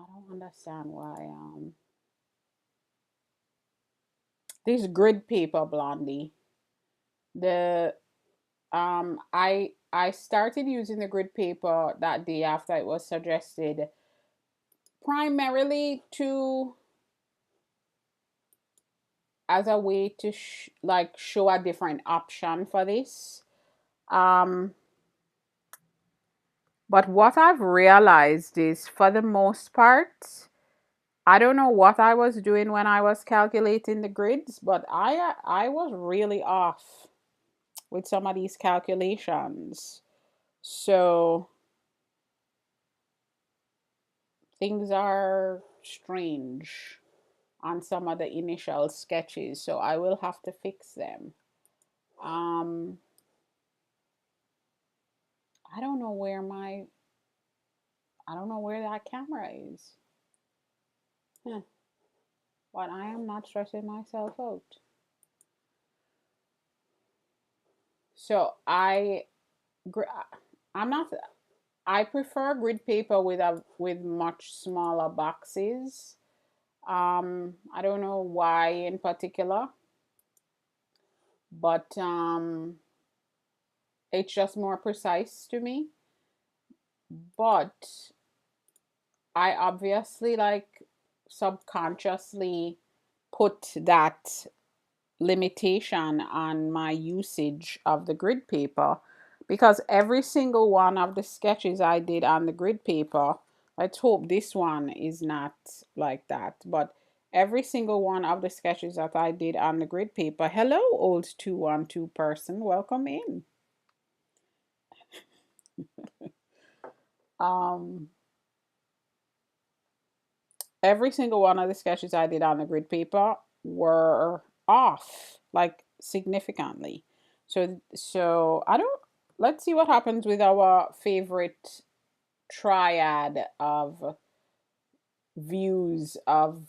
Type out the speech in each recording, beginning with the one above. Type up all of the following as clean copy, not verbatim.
I don't understand why this grid paper, Blondie. The I started using the grid paper that day after it was suggested, primarily to as a way to like show a different option for this. Um, but what I've realized is, for the most part, I don't know what I was doing when I was calculating the grids, but I was really off with some of these calculations. So things are strange on some of the initial sketches, so I will have to fix them. Um, I don't know where my I don't know where that camera is. Huh. But I am not stressing myself out. So I'm not. I prefer grid paper with much smaller boxes. I don't know why in particular, but it's just more precise to me. But I obviously like subconsciously put that limitation on my usage of the grid paper, because every single one of the sketches I did on the grid paper, let's hope this one is not like that, but every single one of the sketches that I did on the grid paper, hello, old 212 person, welcome in. Um, every single one of the sketches I did on the grid paper were off, like significantly. So I don't. Let's see what happens with our favorite triad of views of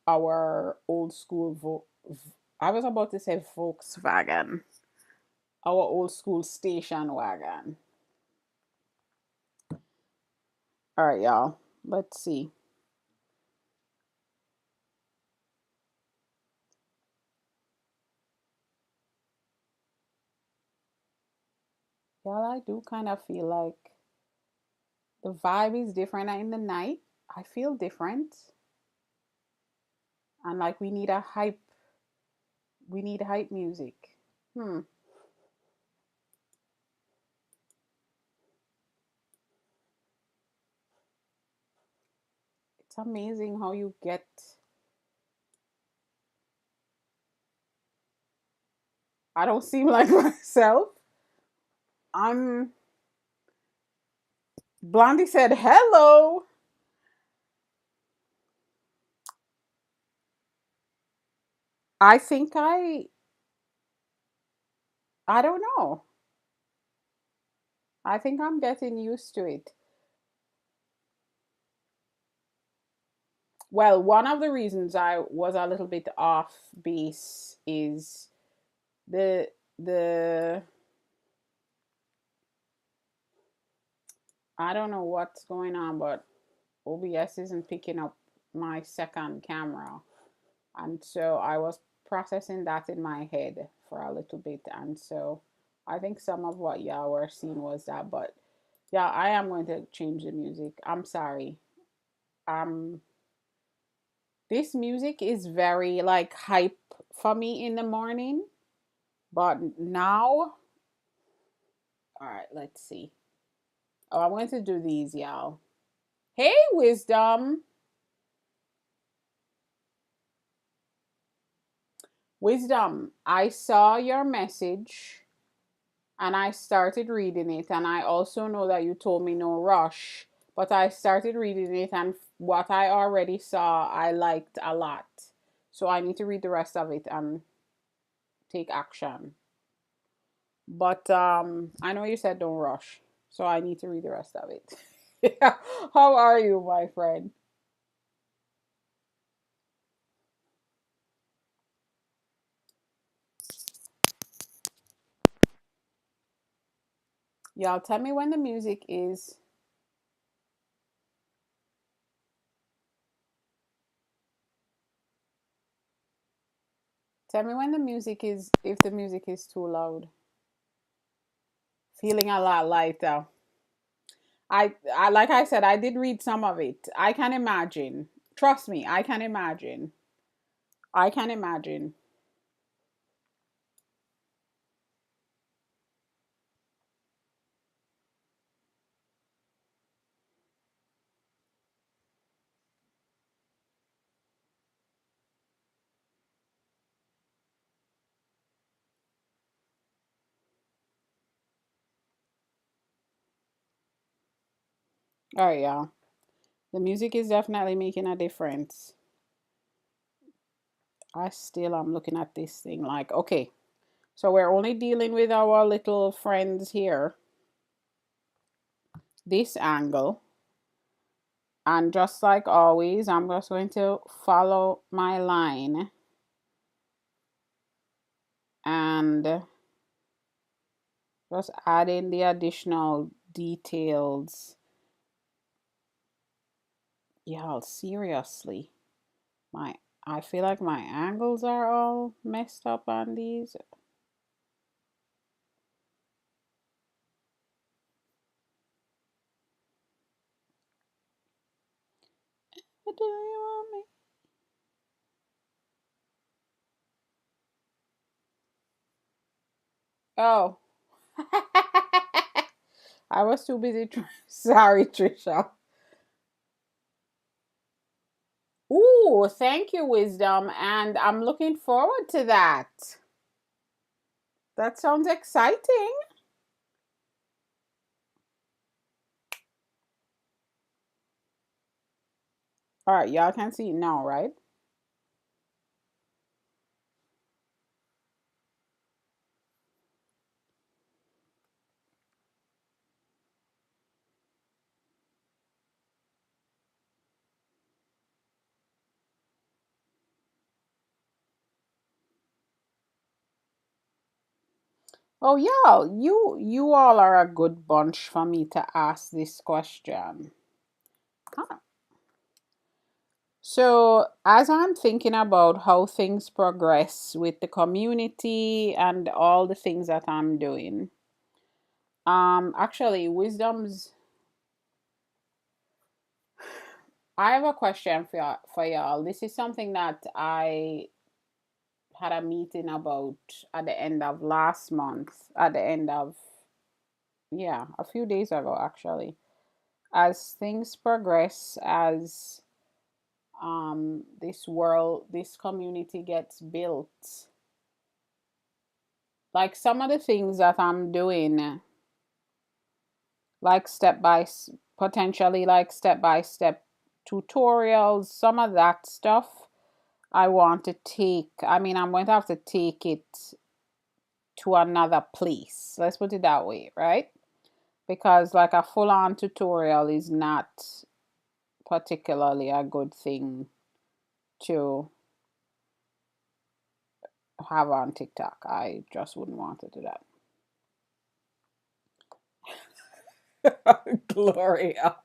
our old school. I was about to say Volkswagen, our old school station wagon. All right, y'all. Let's see. Y'all, I do kind of feel like the vibe is different in the night. I feel different. And like we need hype music. Hmm. It's amazing how you get. I don't seem like myself. I'm. Blondie said hello. I think I don't know. I think I'm getting used to it. Well, one of the reasons I was a little bit off base is the I don't know what's going on, but OBS isn't picking up my second camera. And so I was processing that in my head for a little bit. And so I think some of what y'all were seeing was that. But yeah, I am going to change the music. I'm sorry. Um, this music is very like hype for me in the morning. But now, all right, let's see. Oh, I'm going to do these, y'all. Hey, Wisdom. Wisdom, I saw your message and I started reading it. And I also know that you told me no rush, but I started reading it, and what I already saw, I liked a lot. So I need to read the rest of it and take action. But I know you said don't rush, so I need to read the rest of it. Yeah. How are you, my friend? Y'all tell me when the music is. Tell me when the music is, if the music is too loud. Feeling a lot lighter. I like I said, I did read some of it. I can imagine. Trust me, I can imagine. I can imagine. Oh yeah. The music is definitely making a difference. I still am looking at this thing like, okay, so we're only dealing with our little friends here. This angle. And just like always, I'm just going to follow my line and just add in the additional details. Y'all, seriously, my I feel like my angles are all messed up on these. What do you want me? Oh, I was too busy. Sorry, Trisha. Ooh, thank you, Wisdom, and I'm looking forward to that. That sounds exciting. All right, y'all can see it now, right? Oh, yeah, you all are a good bunch for me to ask this question. Huh. So, as I'm thinking about how things progress with the community and all the things that I'm doing, actually, wisdom's. I have a question for y'all. This is something that I had a meeting about at the end of last month, at the end of, yeah, a few days ago, actually. As things progress, as this world, this community gets built, like some of the things that I'm doing, like potentially like step by step tutorials, some of that stuff I want to take. I mean, I'm going to have to take it to another place. Let's put it that way, right? Because like a full on tutorial is not particularly a good thing to have on TikTok. I just wouldn't want to do that. Gloria.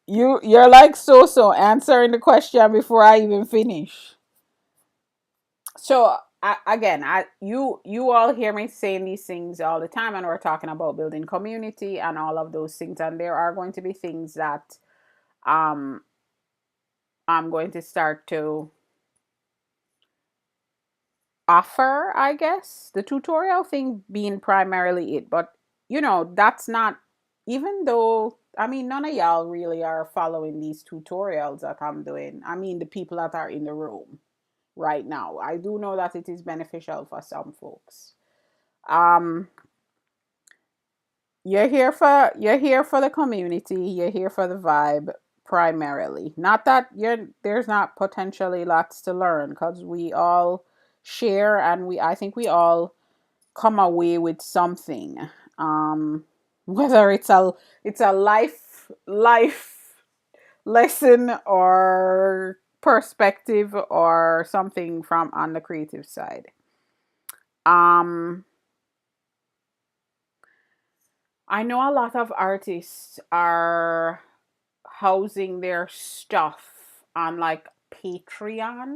You're like so answering the question before I even finish. So again, you all hear me saying these things all the time, and we're talking about building community and all of those things, and there are going to be things that um I'm going to start to offer, I guess. The tutorial thing being primarily it, but that's not, even though I mean none of y'all really are following these tutorials that I'm doing. I mean the people that are in the room right now. I do know that it is beneficial for some folks. Um you're here for the community, you're here for the vibe primarily. Not that there's not potentially lots to learn, because we all share, and I think we all come away with something. Whether it's a life lesson or perspective or something from on the creative side. um I know a lot of artists are housing their stuff on like Patreon.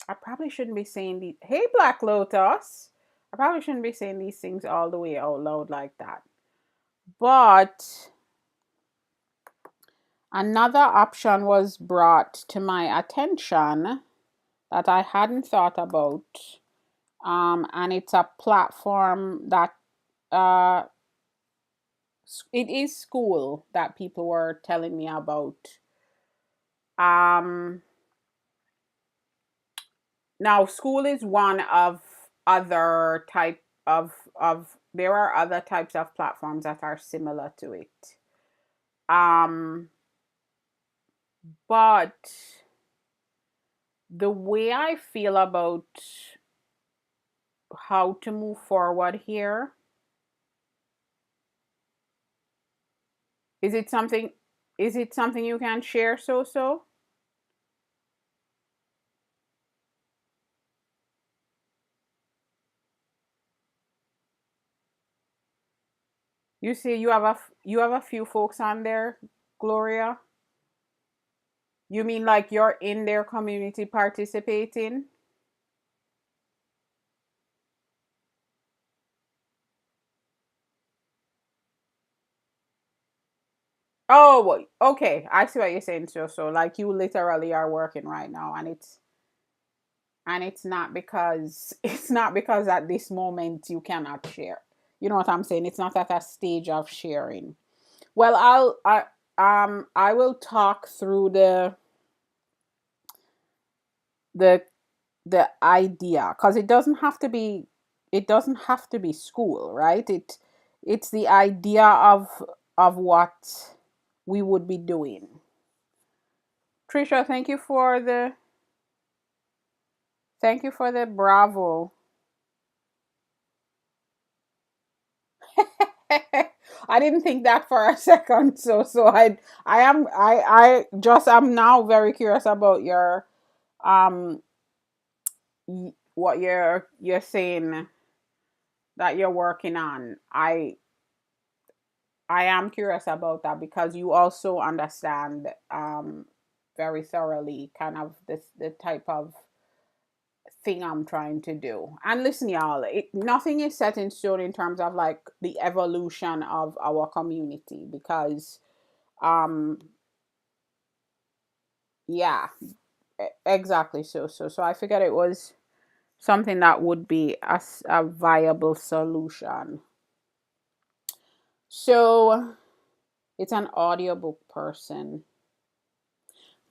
I probably shouldn't be saying these. Hey, Black Lotus. I probably shouldn't be saying these things all the way out loud like that. But another option was brought to my attention that I hadn't thought about. And it's a platform that it is school that people were telling me about. Um, Now, school is one of other type of there are other types of platforms that are similar to it. Um, but the way I feel about how to move forward here, is it something you can share, so? You see, you have a few folks on there, Gloria. You mean like you're in their community participating? Oh, okay. I see what you're saying. So like you literally are working right now, and it's not because it's not because at this moment you cannot share. You know what I'm saying? It's not at a stage of sharing. Well, I will talk through the the idea, because it doesn't have to be school, right? It's the idea of what we would be doing. Trisha, thank you for the bravo. I didn't think that for a second. So I just am now very curious about your um what you're saying that you're working on. I am curious about that because you also understand very thoroughly kind of the type of thing I'm trying to do. And listen, y'all, nothing is set in stone in terms of like the evolution of our community because, um, yeah, exactly. So I figured it was something that would be a viable solution. So it's an audiobook person.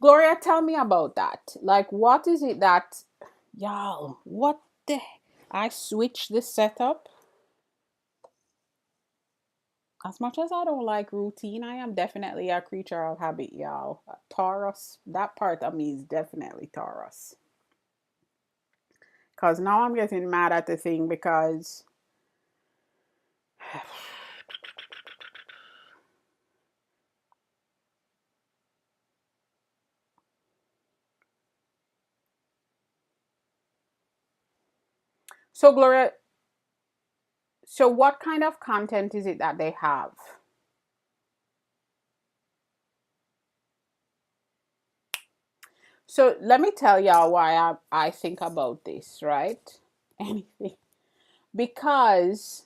Gloria, tell me about that. Like, what is it that, y'all, what the, I switched the setup. As much as I don't like routine, I am definitely a creature of habit, y'all. Taurus, that part of me is definitely Taurus. Because now I'm getting mad at the thing because. So, Gloria, so what kind of content is it that they have? So, let me tell y'all why I think about this, right? Anything. Because,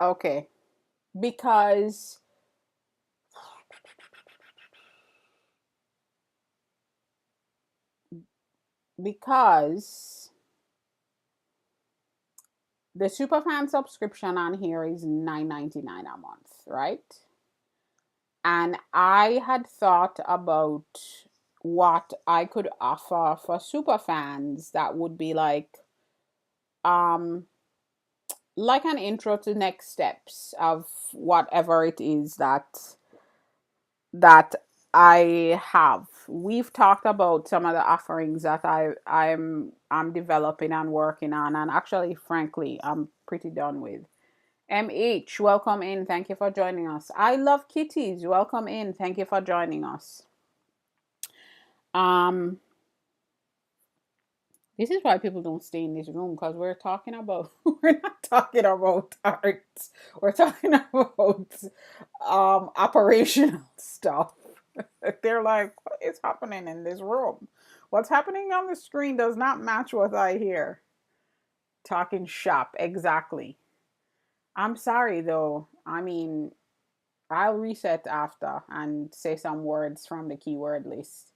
okay, because because the superfan subscription on here is $9.99 a month, right? And I had thought about what I could offer for superfans that would be um like an intro to next steps of whatever it is that I have. We've talked about some of the offerings that I'm developing and working on, and actually, frankly, I'm pretty done with. MH, welcome in. Thank you for joining us. I love kitties. Welcome in. Thank you for joining us. Um, This is why people don't stay in this room, because we're talking about we're not talking about art. We're talking about operational stuff. They're like, what is happening in this room? What's happening on the screen does not match what I hear. Talking shop, exactly. I'm sorry though. I mean, I'll reset after and say some words from the keyword list.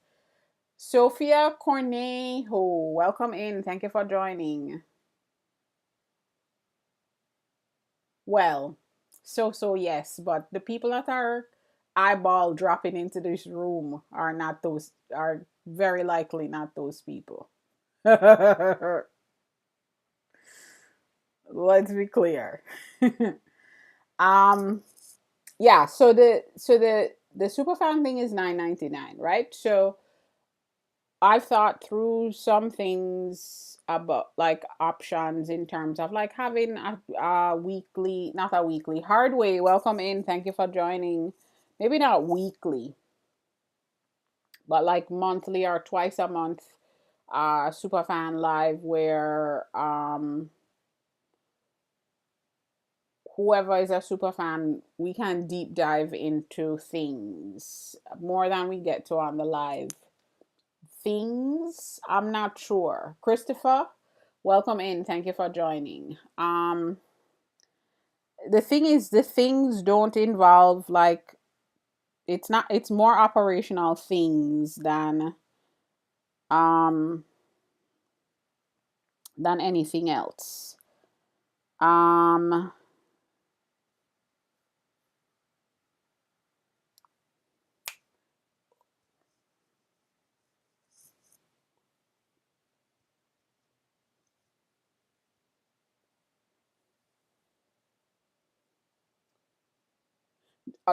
Sophia Cornejo, welcome in. Thank you for joining. Well, yes, but the people that are eyeball dropping into this room are not those, are very likely not those people. Let's be clear. um yeah, so the superfan thing is 9.99, right? So I've thought through some things about like options in terms of like having a weekly, not a weekly, Hardway, welcome in. Thank you for joining. Maybe not weekly, but like monthly or twice a month superfan live where whoever is a superfan, we can deep dive into things more than we get to on the live things. I'm not sure. Christopher, welcome in. Thank you for joining. The thing is, the things don't involve like, it's not, it's more operational things um than anything else. Um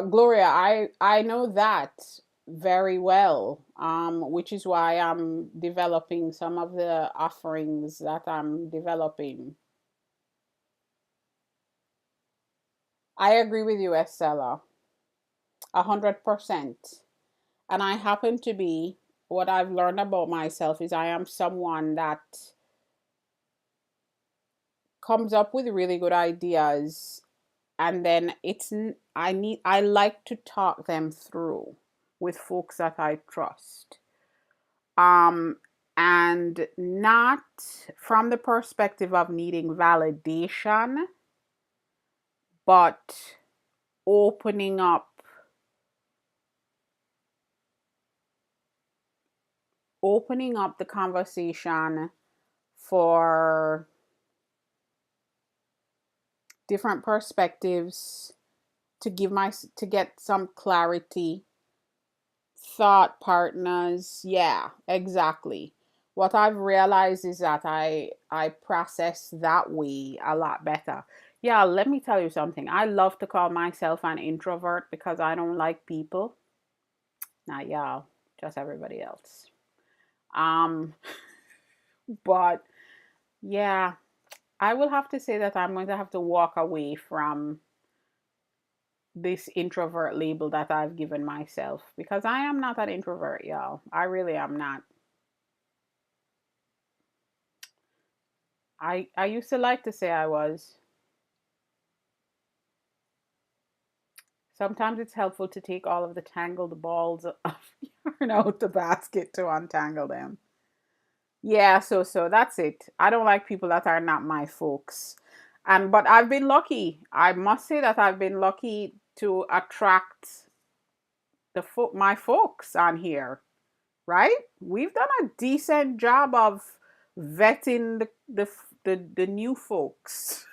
Gloria, I know that very well, which is why I'm developing some of the offerings that I'm developing. I agree with you, Estella, 100%. And I happen to be, what I've learned about myself is I am someone that comes up with really good ideas, and then I like to talk them through with folks that I trust. Um and not from the perspective of needing validation, but opening up the conversation for different perspectives, to get some clarity, thought partners. Yeah, exactly. What I've realized is that I process that way a lot better. Yeah, let me tell you something. I love to call myself an introvert because I don't like people. Not y'all, just everybody else. Um, but yeah, I will have to say that I'm going to have to walk away from this introvert label that I've given myself, because I am not an introvert, y'all. I really am not. I used to like to say I was. Sometimes it's helpful to take all of the tangled balls of yarn out the basket to untangle them. Yeah, so that's it. I don't like people that are not my folks. And but I've been lucky. I must say that I've been lucky to attract my folks on here, right? We've done a decent job of vetting the new folks.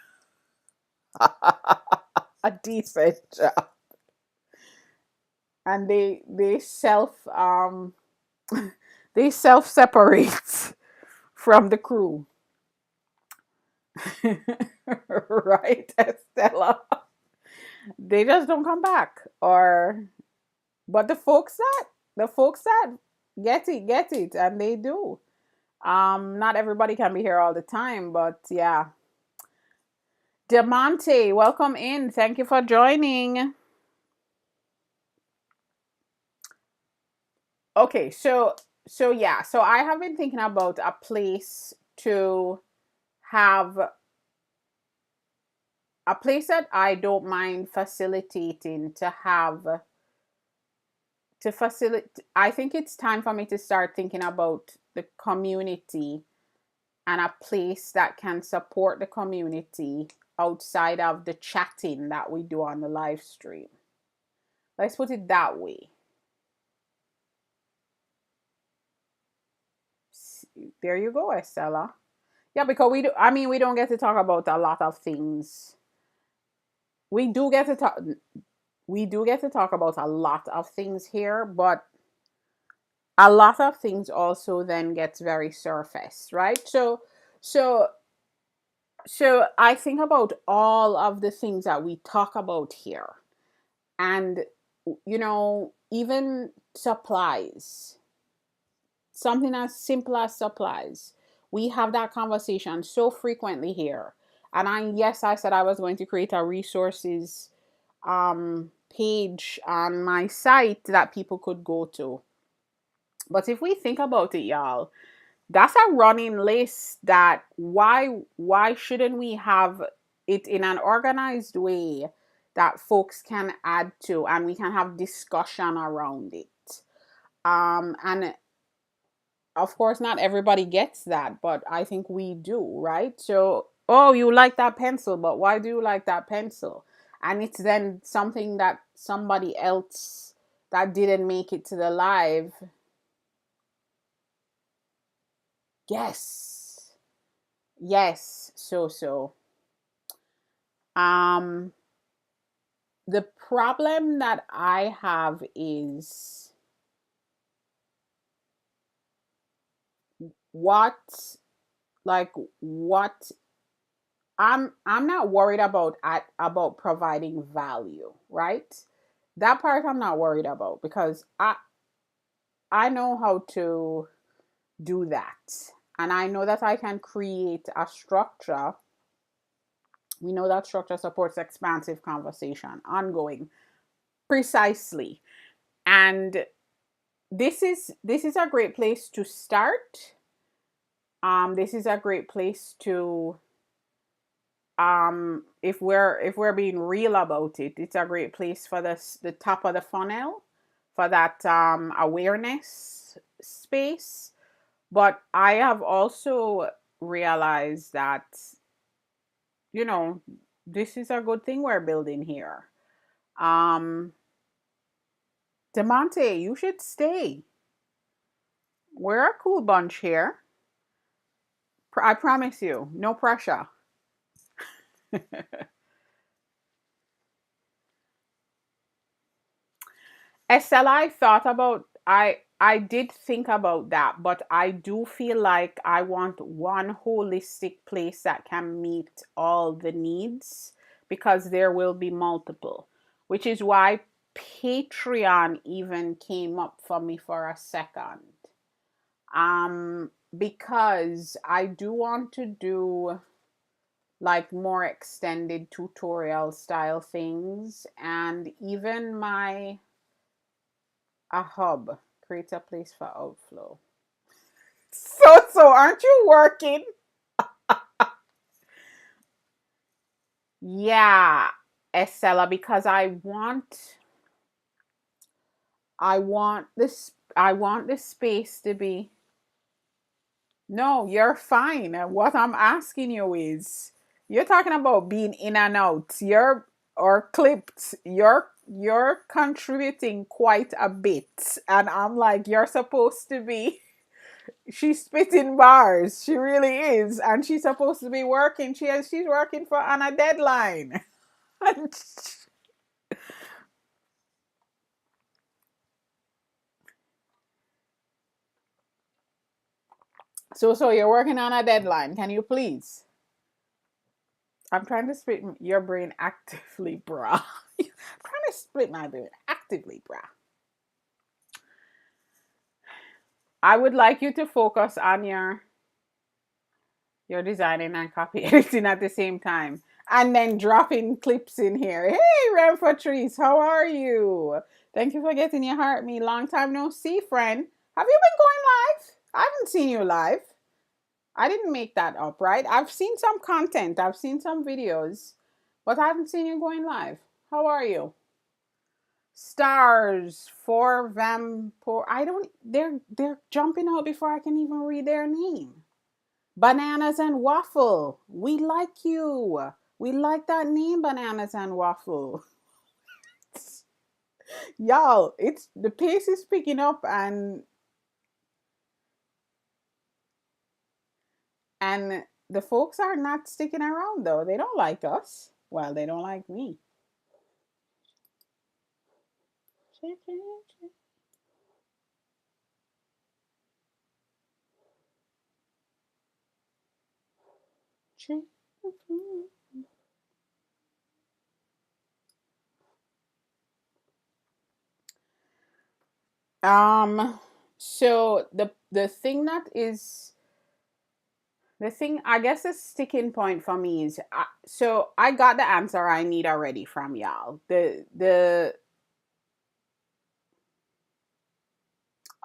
A decent job. And they self separate from the crew. Right, Estella? They just don't come back. Or but the folks that get it, and they do. Not everybody can be here all the time, but yeah. Demonte, welcome in. Thank you for joining. Okay, so yeah, so I have been thinking about a place to have a place that I don't mind facilitating to have to facilitate. I think it's time for me to start thinking about the community and a place that can support the community outside of the chatting that we do on the live stream. Let's put it that way. There you go, Estella. Yeah, because we do, I mean, we don't get to talk about a lot of things. We do get to talk about a lot of things here, but a lot of things also then gets very surface, right? So so I think about all of the things that we talk about here, and even supplies, something as simple as supplies. We have that conversation so frequently here. And I said I was going to create a resources page on my site that people could go to. But if we think about it, y'all, that's a running list that why shouldn't we have it in an organized way that folks can add to and we can have discussion around it. And of course not everybody gets that, but I think we do, right? So, oh, you like that pencil, but why do you like that pencil? And it's then something that somebody else that didn't make it to the live. Yes. Yes. So um the problem that I have is what what I'm not worried about providing value, right? That part I'm not worried about because I know how to do that. And I know that I can create a structure. We know that structure supports expansive conversation, ongoing, precisely. And this is a great place to start. This is a great place to if we're being real about it, it's a great place for the top of the funnel for that awareness space. But I have also realized that you know this is a good thing we're building here. um Demonte, you should stay. We're a cool bunch here. I promise you, no pressure. Estella, I did think about that, but I do feel like I want one holistic place that can meet all the needs because there will be multiple, which is why Patreon even came up for me for a second. Because I do want to do like more extended tutorial style things, and even a hub create a place for outflow. So aren't you working? Yeah, Estella, because I want this space to be. No, you're fine. What I'm asking you is, you're talking about being in and out. You're or clipped. You're contributing quite a bit, and I'm like, you're supposed to be. She's spitting bars. She really is, and she's supposed to be working. She's working for on a deadline. So you're working on a deadline. Can you please? I'm trying to split your brain actively, brah. I'm trying to split my brain actively, brah. I would like you to focus on your designing and copy editing at the same time. And then dropping clips in here. Hey, Rem Patrice, how are you? Thank you for getting your heart me. Long time no see, friend. Have you been going live? I haven't seen you live. I didn't make that up, right? I've seen some content, I've seen some videos, but I haven't seen you going live. How are you? Stars for Vampor. I don't. They're jumping out before I can even read their name. Bananas and Waffle. We like you. We like that name, Bananas and Waffle. Y'all, it's the pace is picking up, and the folks are not sticking around though. They don't like us. Well, they don't like me. So the thing that is the thing, I guess, the sticking point for me is, so I got the answer I need already from y'all. The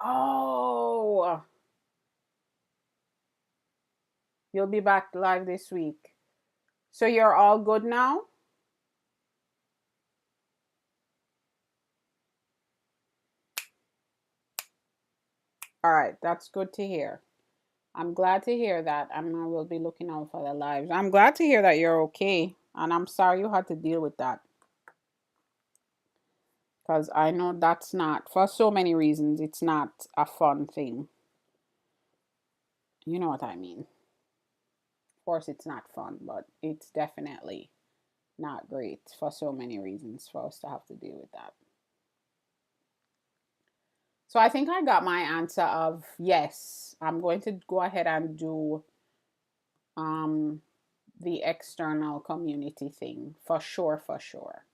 Oh, you'll be back live this week. So you're all good now? All right, that's good to hear. I'm glad to hear that, and I will be looking out for the lives. I'm glad to hear that you're okay, and I'm sorry you had to deal with that. Because I know that's not, for so many reasons, it's not a fun thing. You know what I mean. Of course, it's not fun, but it's definitely not great for so many reasons for us to have to deal with that. So I think I got my answer of yes, I'm going to go ahead and do um, the external community thing for sure, for sure.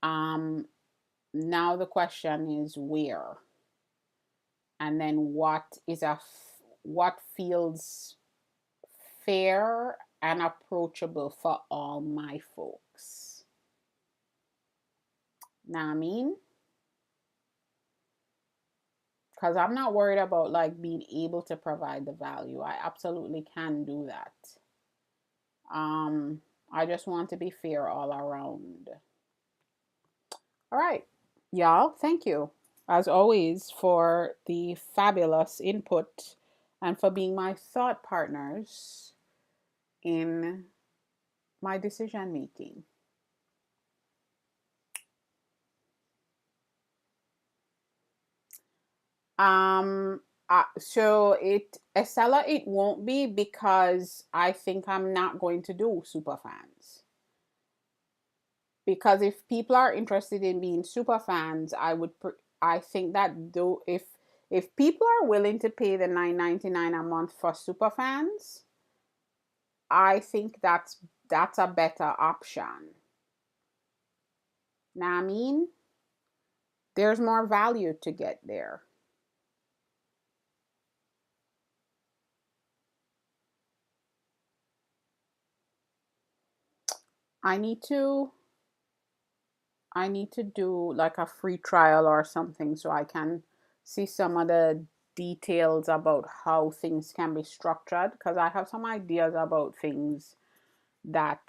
Um, Now the question is where, and then what feels fair and approachable for all my folks. Now I mean, because I'm not worried about like being able to provide the value. I absolutely can do that. Um, I just want to be fair all around. All right, y'all. Thank you as always for the fabulous input and for being my thought partners in my decision making. Um, so it Estella, it won't be because I think I'm not going to do super fans. Because if people are interested in being super fans, I think that though if people are willing to pay the $9.99 a month for super fans, I think that's a better option. Now I mean, there's more value to get there. I need to I need to do like a free trial or something so I can see some of the details about how things can be structured, because I have some ideas about things that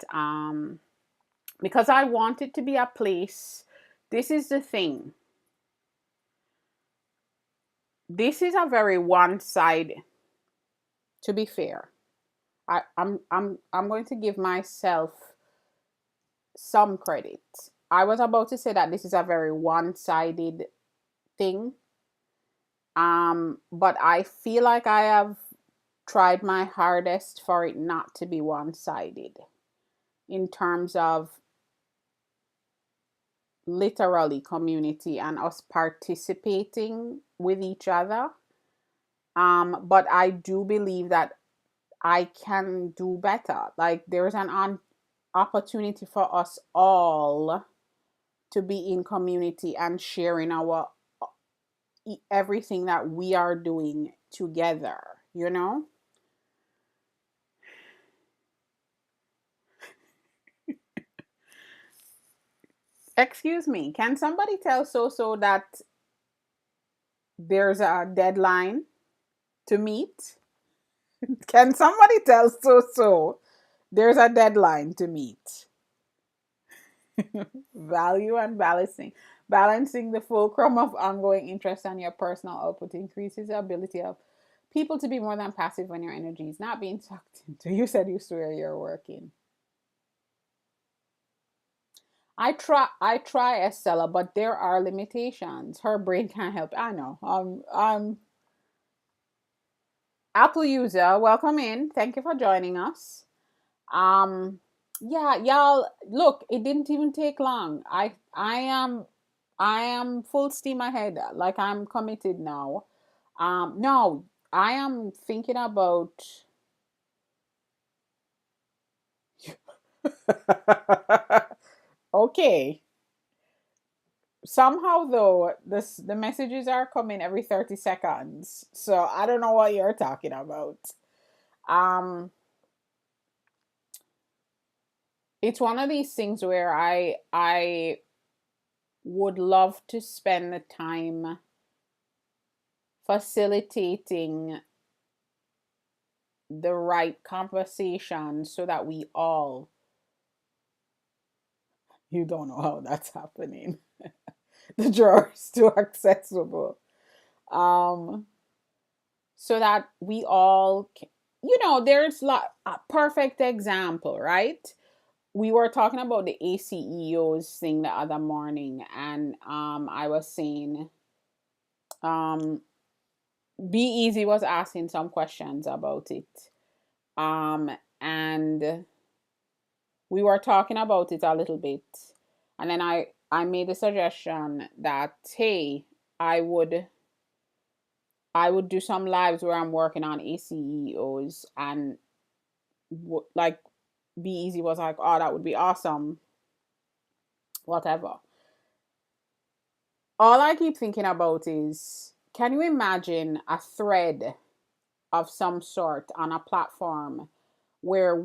because I want it to be a place. This is the thing. This is a very one side, to be fair. I'm going to give myself some credit. I was about to say that this is a very one-sided thing. But I feel like I have tried my hardest for it not to be one-sided in terms of literally community and us participating with each other. But I do believe that I can do better. Like there's an opportunity for us all to be in community and sharing our everything that we are doing together, you know? Excuse me, can somebody tell So that there's a deadline to meet? Can somebody tell so there's a deadline to meet? Value and balancing. Balancing the fulcrum of ongoing interest and your personal output increases the ability of people to be more than passive when your energy is not being sucked into. You said you swear you're working. I try Estella, but there are limitations. Her brain can't help. I know. Apple user, welcome in. Thank you for joining us. Um, yeah, y'all. Look, it didn't even take long. I am full steam ahead. Like I'm committed now. No, I am thinking about. Okay. Somehow though, the messages are coming every 30 seconds. So I don't know what you're talking about. Um it's one of these things where I would love to spend the time facilitating the right conversation so that we all, you don't know how that's happening. The drawer is too accessible. Um so that we all there's a perfect example, right? We were talking about the ACEOs thing the other morning, and I was saying um Be Easy was asking some questions about it. Um and we were talking about it a little bit. And then I made a suggestion that, hey, I would I would do some lives where I'm working on ACEOs, and like Be Easy was like, oh, that would be awesome, whatever. All I keep thinking about is, can you imagine a thread of some sort on a platform where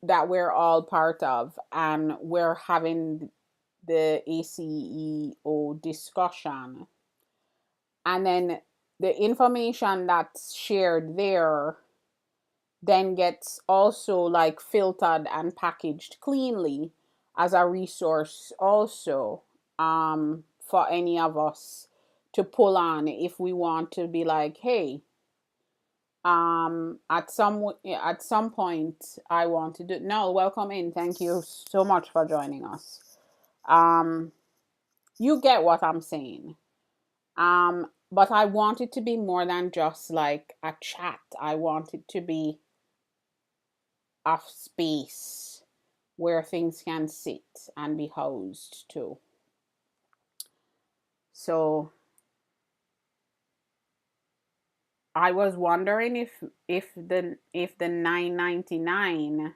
we're all part of, and we're having the ACEO discussion, and then the information that's shared there then gets also like filtered and packaged cleanly as a resource also, for any of us to pull on if we want to be like, hey, at some point I want to do. No, welcome in, thank you so much for joining us. um you get what I'm saying. But I want it to be more than just like a chat. I want it to be a space where things can sit and be housed too. So I was wondering if the 9.99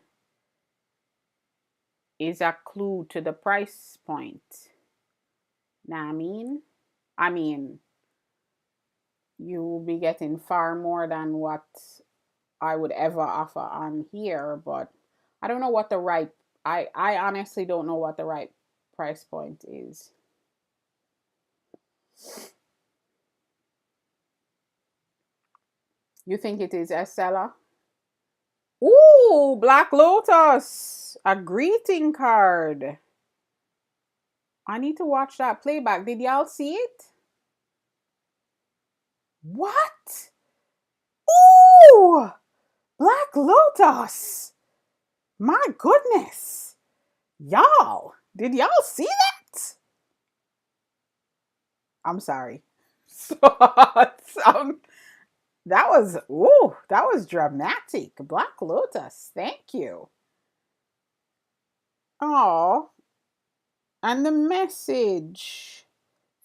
is a clue to the price point. Now I mean you will be getting far more than what I would ever offer on here, but I don't know what the right I honestly don't know what the right price point is. You think it is Estella? Ooh, Black Lotus. A greeting card. I need to watch that playback. Did y'all see it? What? Ooh, Black Lotus. My goodness. Y'all, did y'all see that? I'm sorry. So, that was dramatic. Black Lotus. Thank you. Oh, and the message.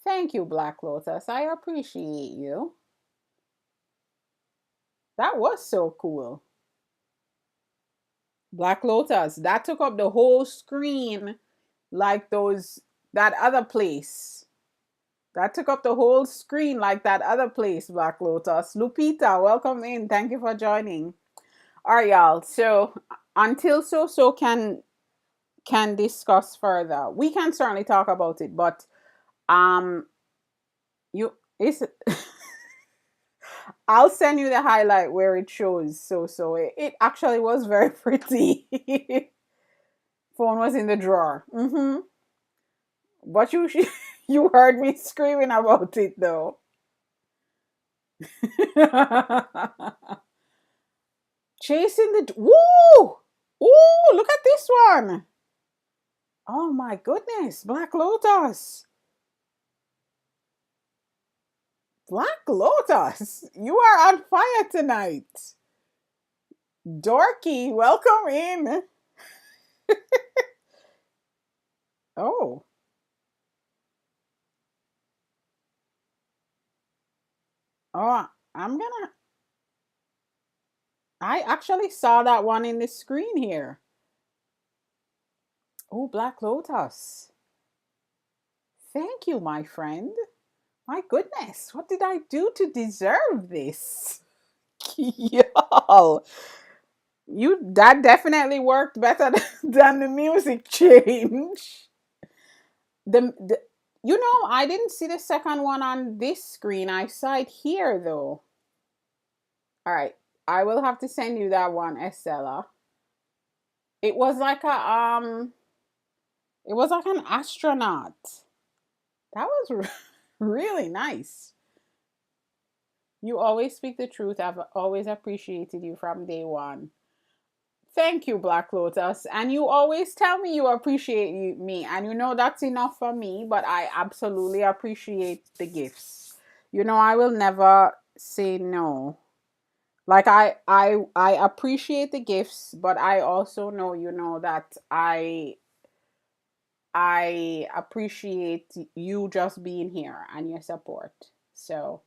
Thank you, Black Lotus. I appreciate you. That was so cool. Black Lotus. That took up the whole screen like that other place. That took up the whole screen like that other place, Black Lotus. Lupita, welcome in. Thank you for joining. All right, y'all. So until so can discuss further, we can certainly talk about it, but um you it's I'll send you the highlight where it shows. So it actually was very pretty. Phone was in the drawer. But you you heard me screaming about it though. Chasing the woo! Ooh, look at this one. Oh my goodness, Black Lotus. Black Lotus, you are on fire tonight. Dorky, welcome in. Oh, oh, I'm gonna. I actually saw that one in the screen here. Oh, Black Lotus. Thank you, my friend. My goodness, what did I do to deserve this? Y'all, you that definitely worked better than the music change. The you know, I didn't see the second one on this screen. I saw it here though. All right, I will have to send you that one, Estella. It was like it was like an astronaut. That was really nice. You always speak the truth. I've always appreciated you from day one. Thank you, Black Lotus. And you always tell me you appreciate me. And you know that's enough for me, but I absolutely appreciate the gifts. You know, I will never say no. Like I appreciate the gifts, but I also know, you know, that I appreciate you just being here and your support. So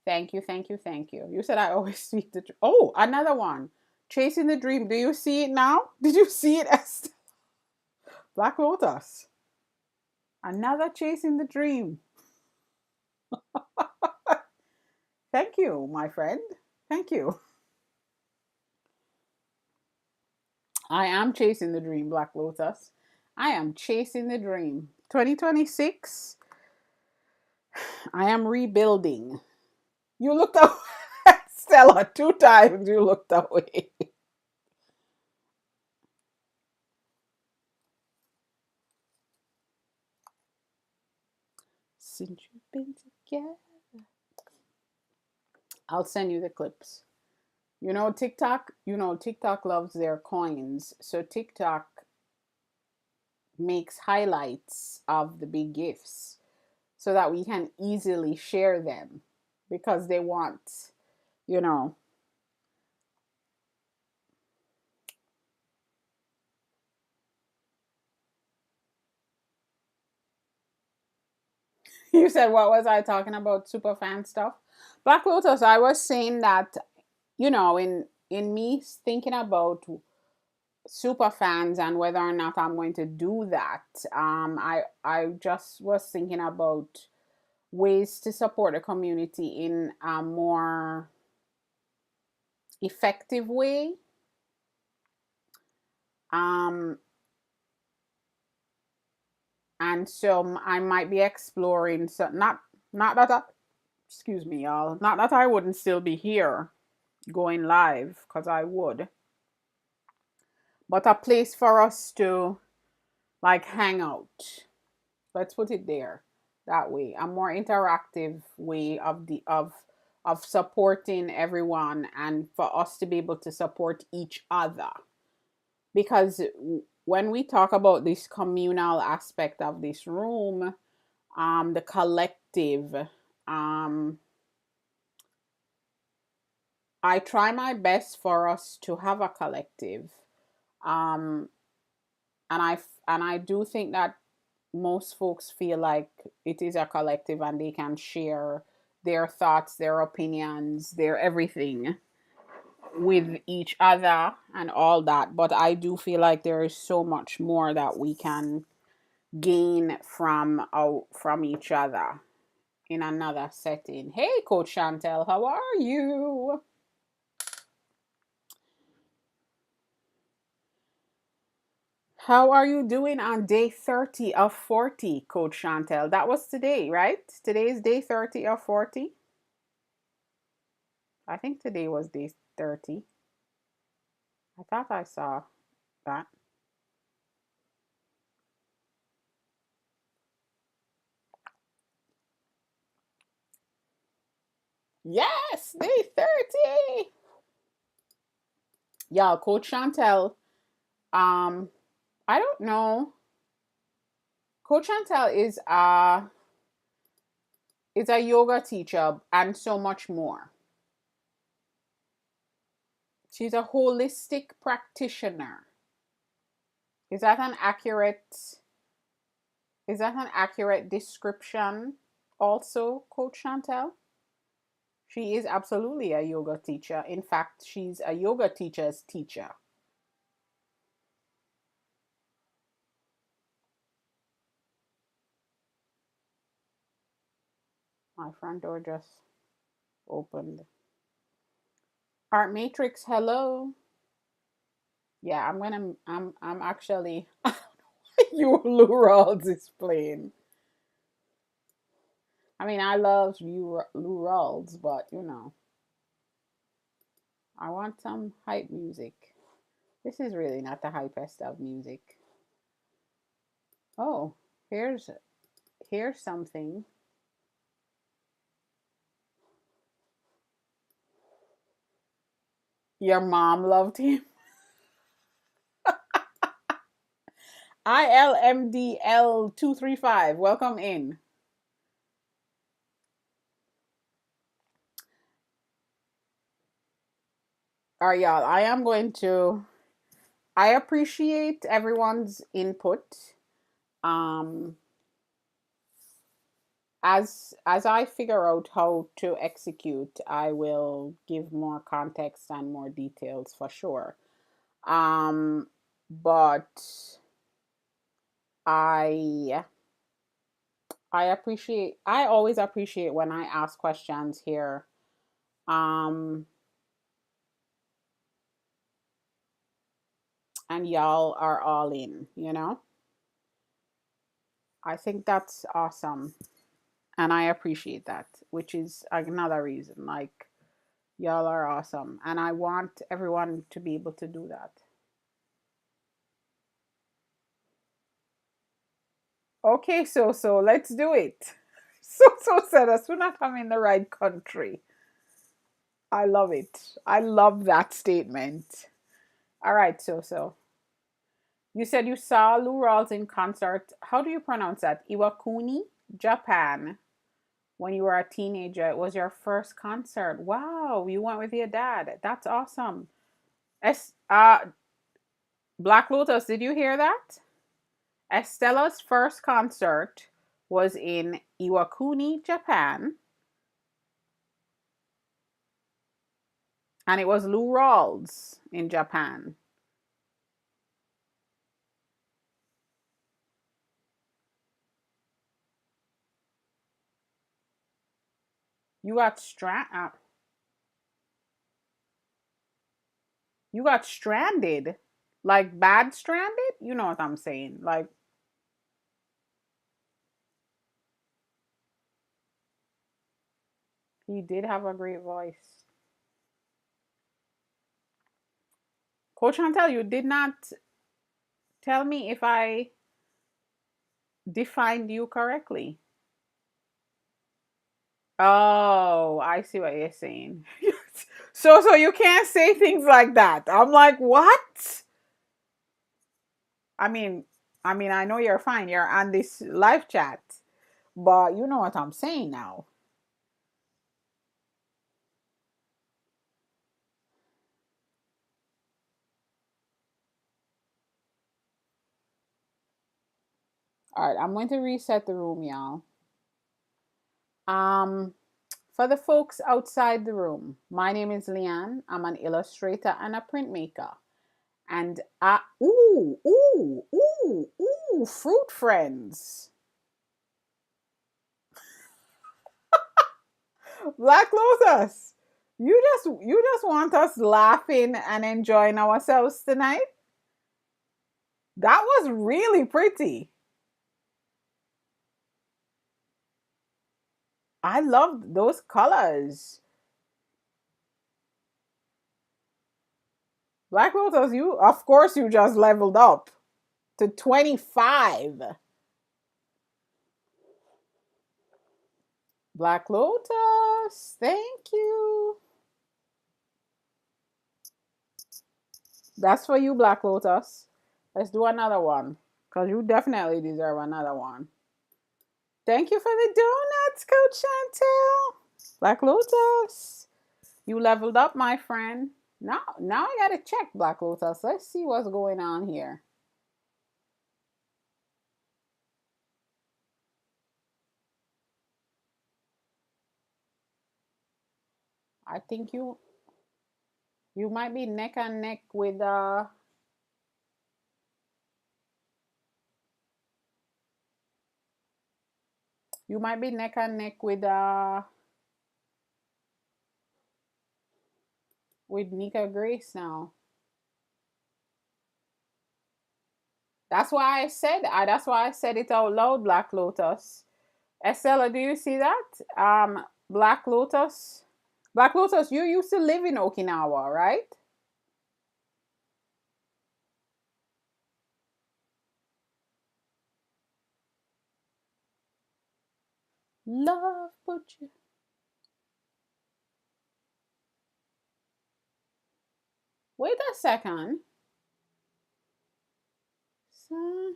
thank you, thank you, thank you. You said I always speak the truth. Oh, another one. Chasing the Dream. Do you see it now? Did you see it as Black Lotus? Another Chasing the Dream. Thank you, my friend. Thank you. I am chasing the dream, Black Lotus. I am chasing the dream. 2026, I am rebuilding. You looked away. Stella, 2 times you looked away. Since you've been together. I'll send you the clips. TikTok loves their coins. So TikTok makes highlights of the big gifts so that we can easily share them because they want, you know, you said, what was I talking about? Super fan stuff. Black Lotus, I was saying that, in me thinking about super fans and whether or not I'm going to do that, I just was thinking about ways to support the community in a more effective way. Um, and so I might be exploring. So not that I, excuse me, y'all. Not that I wouldn't still be here going live, because I would, but a place for us to like hang out. Let's put it there. That way, a more interactive way of supporting everyone and for us to be able to support each other. Because when we talk about this communal aspect of this room, the collective, um, I try my best for us to have a collective, um, and I do think that most folks feel like it is a collective and they can share their thoughts, their opinions, their everything with each other and all that. But I do feel like there is so much more that we can gain from each other in another setting. Hey, Coach Chantel, how are you? How are you doing on day 30 of 40, Coach Chantel? That was today, right? Today is day 30 of 40. I think today was day 30. I thought I saw that. Yes, day 30. Y'all, Coach Chantel, um, I don't know. Coach Chantel is a yoga teacher and so much more. She's a holistic practitioner. Is that an accurate description also, Coach Chantel? She is absolutely a yoga teacher. In fact, she's a yoga teacher's teacher. My front door just opened. Art Matrix, hello. Yeah, I'm actually you Lou Rawls is playing. I mean, I love Lou Rawls, but you know, I want some hype music. This is really not the hypest of music. Oh, here's something. Your mom loved him. ILMDL235. Welcome in. All right, y'all. I appreciate everyone's input. Um, as I figure out how to execute, I will give more context and more details for sure. But I I always appreciate when I ask questions here. Um, and y'all are all in, you know? I think that's awesome. And I appreciate that, which is another reason. Like, y'all are awesome. And I want everyone to be able to do that. Okay, so let's do it. So said us, we're not I'm in the right country. I love it. I love that statement. All right, so you said you saw Lou Rawls in concert. How do you pronounce that? Iwakuni, Japan. When you were a teenager, it was your first concert. Wow, you went with your dad. That's awesome. Es- uh, Black Lotus, did you hear that? Estella's first concert was in Iwakuni, Japan, and it was Lou Rawls in Japan. You got you got stranded, like bad stranded. You know what I'm saying? Like he did have a great voice. Coach Chantel, you did not tell me if I defined you correctly. Oh, I see what you're saying. So you can't say things like that. I'm like, what? I mean, I know you're fine. You're on this live chat, but you know what I'm saying now. All right, I'm going to reset the room, y'all. Um, for the folks outside the room, my name is LeeAnn. I'm an illustrator and a printmaker. And fruit friends. Black Lotus. You just want us laughing and enjoying ourselves tonight? That was really pretty. I loved those colors. Black Lotus, you, of course, you just leveled up to 25. Black Lotus, thank you. That's for you, Black Lotus. Let's do another one because you definitely deserve another one. Thank you for the donuts, Coach Chantel. Black Lotus, you leveled up, my friend. Now I gotta check Black Lotus. Let's see what's going on here. I think you might be neck and neck with you might be neck and neck with Nika Grace now. That's why I said it out loud, Black Lotus. Estella, do you see that? Black Lotus. Black Lotus, you used to live in Okinawa, right? Love put you. Wait a second. Son.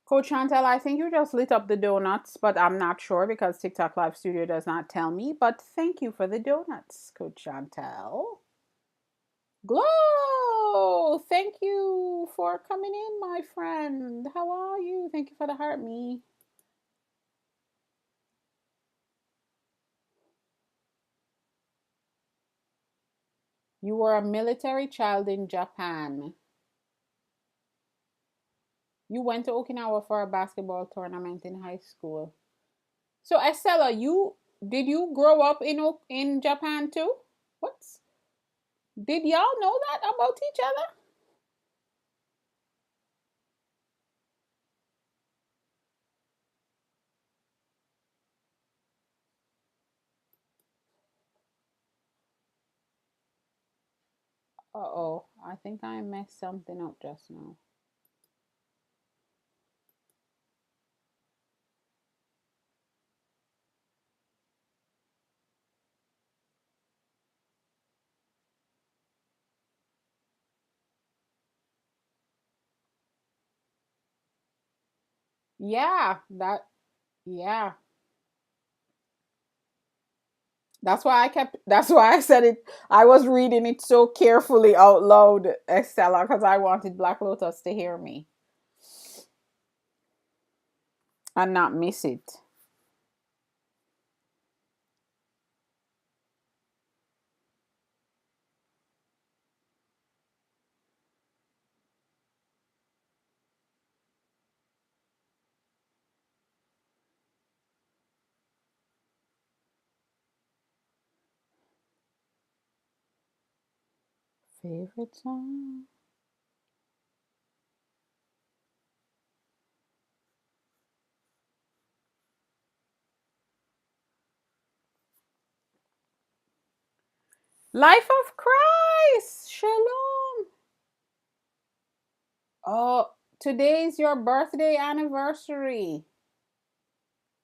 Coach Chantel, I think you just lit up the donuts, but I'm not sure because TikTok Live Studio does not tell me. But thank you for the donuts, Coach Chantel. Glow, thank you for coming in, my friend. How are you? Thank you for the heart, me. You were a military child in Japan. You went to Okinawa for a basketball tournament in high school. So Estella, you grow up in Japan too? What's Did y'all know that about each other? Uh-oh, I think I messed something up just now. Yeah, yeah. That's why I said it. I was reading it so carefully out loud, Estella, because I wanted Black Lotus to hear me and not miss it. Favorite song? Life of Christ. Shalom. Oh, today's your birthday anniversary.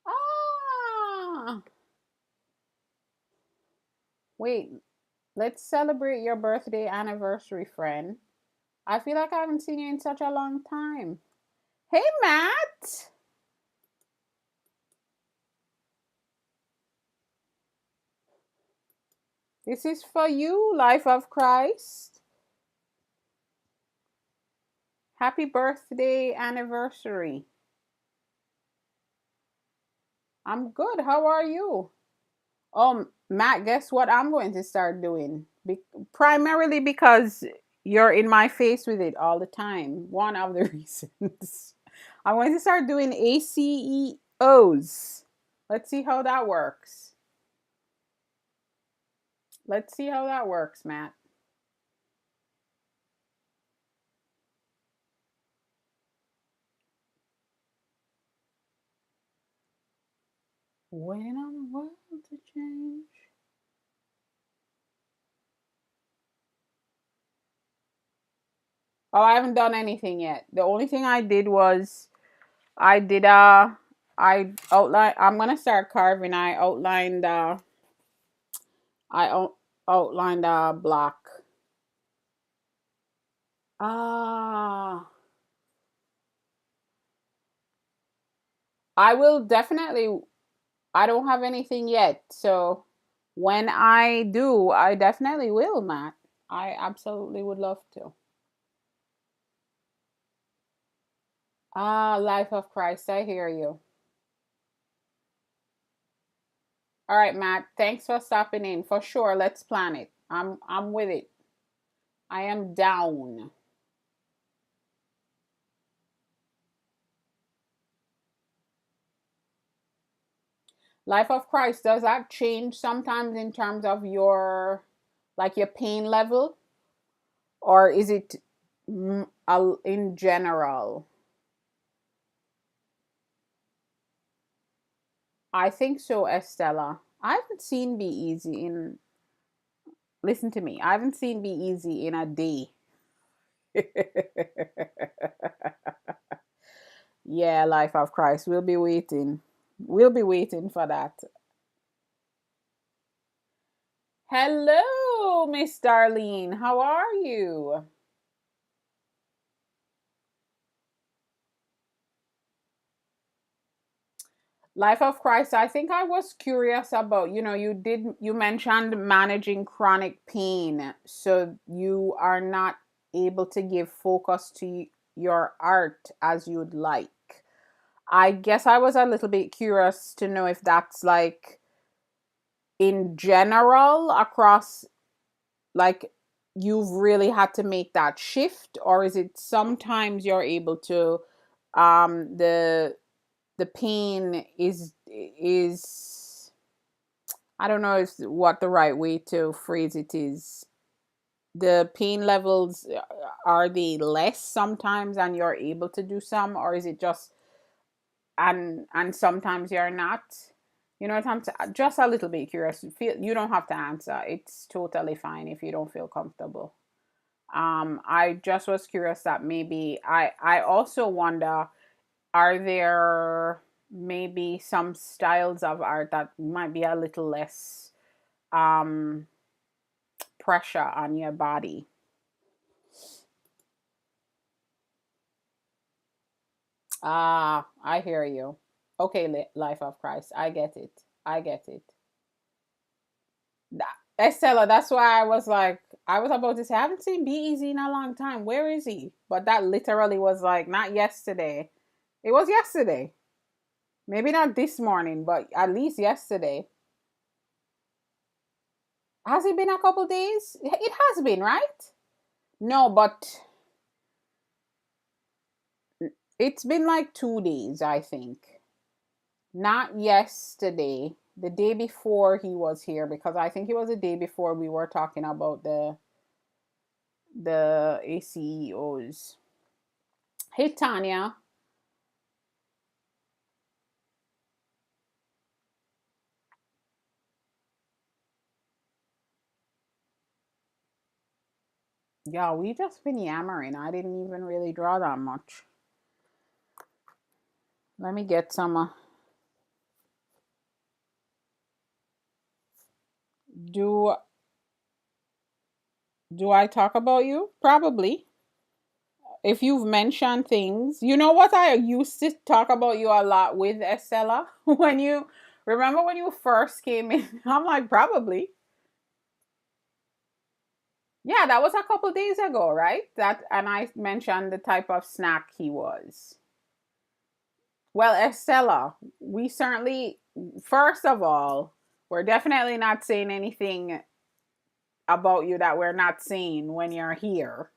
Ah. Wait, let's celebrate your birthday anniversary, friend. I feel like I haven't seen you in such a long time. Hey, Matt. This is for you, Life of Christ. Happy birthday anniversary. I'm good. How are you? Matt, guess what I'm going to start doing? Primarily because you're in my face with it all the time. One of the reasons. I'm going to start doing ACEOs. Let's see how that works. Let's see how that works, Matt. Waiting on the world to change. Oh, I haven't done anything yet. The only thing I did was I did I outline. I'm gonna start carving. I outlined a block. Ah, I will definitely. I don't have anything yet, so when I do, I definitely will, Matt. I absolutely would love to. Ah, Life of Christ. I hear you. All right, Matt. Thanks for stopping in. For sure, let's plan it. I'm with it. I am down. Life of Christ, does that change sometimes in terms of your like your pain level, or is it in general? I think so, Estella. I haven't seen Be Easy in. Listen to me. I haven't seen Be Easy in a day. Yeah, Life of Christ. We'll be waiting. We'll be waiting for that. Hello, Miss Darlene. How are you? Life of Christ, I think I was curious about, you mentioned managing chronic pain. So you are not able to give focus to your art as you'd like. I guess I was a little bit curious to know if that's like in general across, like, you've really had to make that shift, or is it sometimes you're able to, the pain is I don't know if what the right way to phrase it is. The pain levels, are they less sometimes and you're able to do some, or is it just, and sometimes you're not? You know what I'm just a little bit curious. You don't have to answer. It's totally fine if you don't feel comfortable. I just was curious that maybe I also wonder, are there maybe some styles of art that might be a little less um pressure on your body? Ah, I hear you. Okay, Life of Christ, I get it. I get it. Estella, that's why I was like, I was about to say, I haven't seen Be Easy in a long time. Where is he? But that literally was like, not yesterday. It was yesterday. Maybe not this morning, but at least yesterday. Has it been a couple days? It has been, right? No, but it's been like 2 days, I think. Not yesterday. The day before he was here, because I think it was the day before we were talking about the ACEOs. Hey Tanya. Yeah, we just been yammering. I didn't even really draw that much. Let me get some. Do do I talk about you? Probably. If you've mentioned things, you know what, I used to talk about you a lot with Estella when you remember when you first came in. I'm like, probably. Yeah, that was a couple days ago, right? That, and I mentioned the type of snack he was. Well, Estella, we certainly, first of all, we're definitely not saying anything about you that we're not saying when you're here.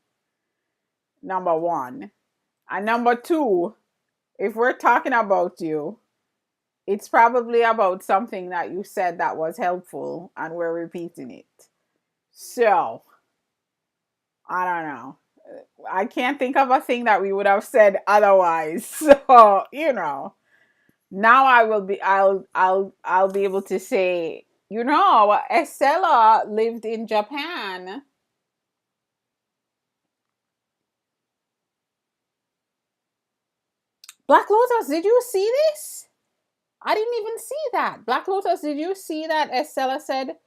Number one. And number two, if we're talking about you, it's probably about something that you said that was helpful and we're repeating it. So, I don't know. I can't think of a thing that we would have said otherwise. So, Now I will be. I'll be able to say. You know, Estella lived in Japan. Black Lotus, did you see this? I didn't even see that. Black Lotus, did you see that Estella said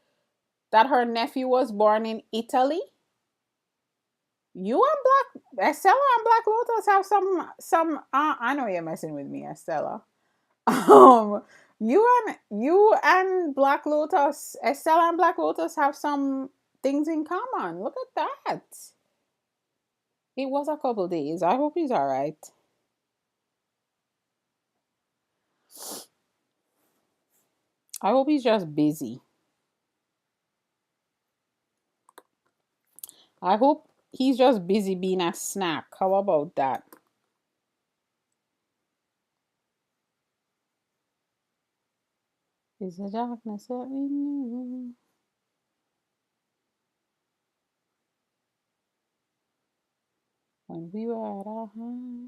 that her nephew was born in Italy? You and Black Estella and Black Lotus have some. I know you're messing with me, Estella. Um, you and Black Lotus, Estella and Black Lotus have some things in common. Look at that. It was a couple days. I hope he's all right. I hope he's just busy. I hope he's just busy being a snack. How about that? Is the darkness that we knew when we were at our high?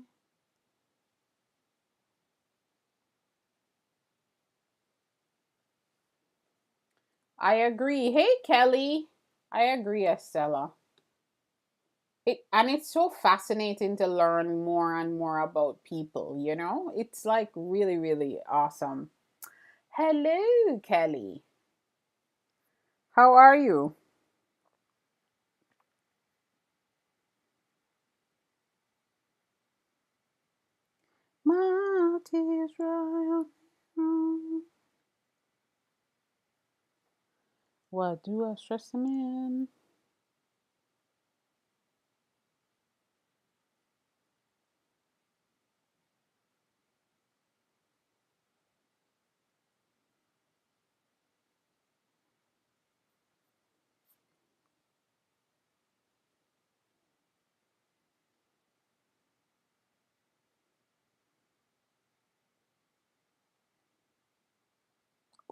I agree. Hey, Kelly. I agree, Estella. And it's so fascinating to learn more and more about people, you know? It's like really, really awesome. Hello, Kelly. How are you? My tears dry on. What do I stress them in?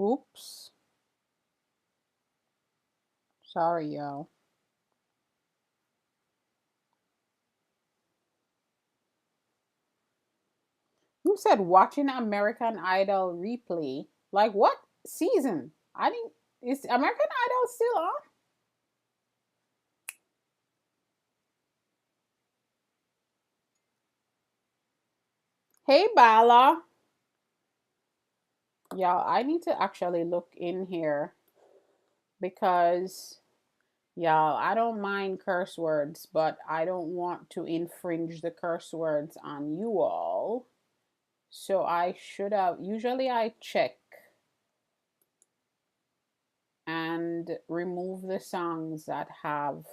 Oops. Sorry, y'all. You said watching American Idol replay. Like what season? I didn't. Is American Idol still on? Hey, Bala. Y'all, I need to actually look in here because, y'all, I don't mind curse words, but I don't want to infringe the curse words on you all. So I should have. Usually I check and remove the songs that have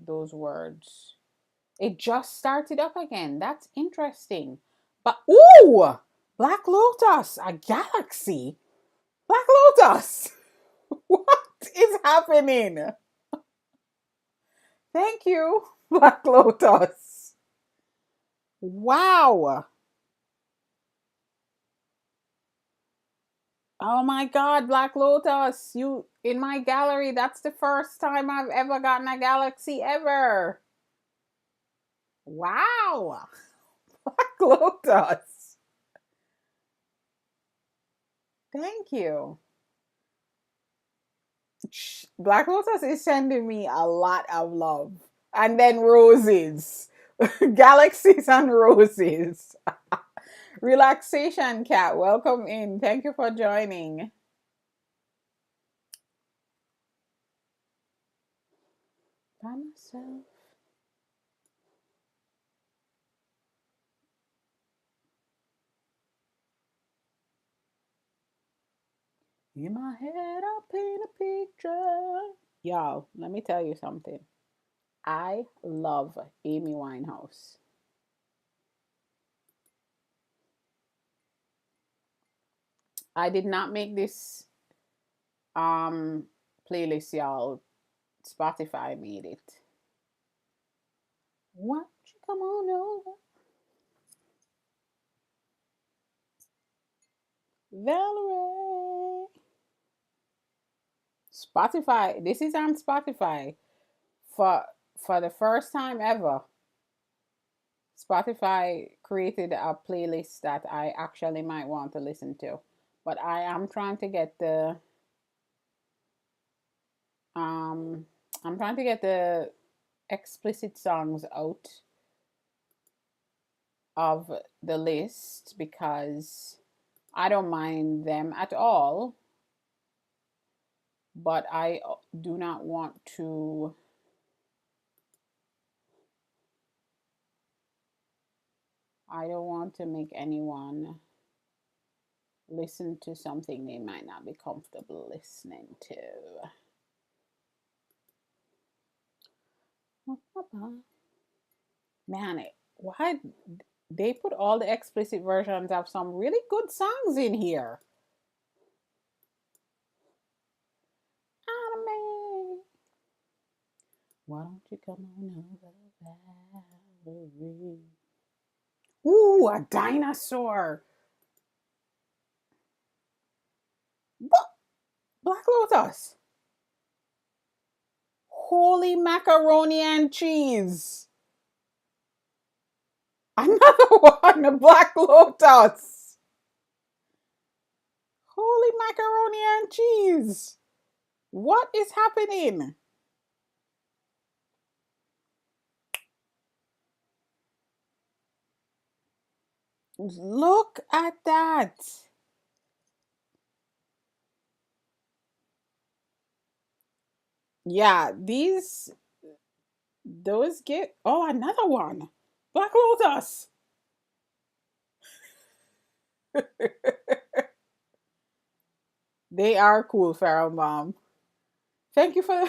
those words. It just started up again. That's interesting. But ooh, Black Lotus, a galaxy. Black Lotus. What is happening? Thank you, Black Lotus. Wow. Oh my God, Black Lotus. You in my gallery. That's the first time I've ever gotten a galaxy ever. Wow. Black Lotus. Thank you. Black Lotus is sending me a lot of love. And then roses. Galaxies and roses. Relaxation Cat, welcome in. Thank you for joining. By myself. In my head, I paint a picture. Y'all, let me tell you something. I love Amy Winehouse. I did not make this um playlist, y'all. Spotify made it. Why don't you come on over? Valerie. Spotify. This is on Spotify for the first time ever. Spotify created a playlist that I actually might want to listen to, but I am trying to get the um I'm trying to get the explicit songs out of the list because I don't mind them at all, but I do not want to. I don't want to make anyone listen to something they might not be comfortable listening to. Man, why they put all the explicit versions of some really good songs in here? Anime. Why don't you come on over, Valerie? Ooh, a dinosaur. What? Black Lotus. Holy macaroni and cheese. Another one, a Black Lotus. Holy macaroni and cheese. What is happening? Look at that. Yeah, those get. Oh, another one. Black Lotus. They are cool, Pharaoh Mom. Thank you for.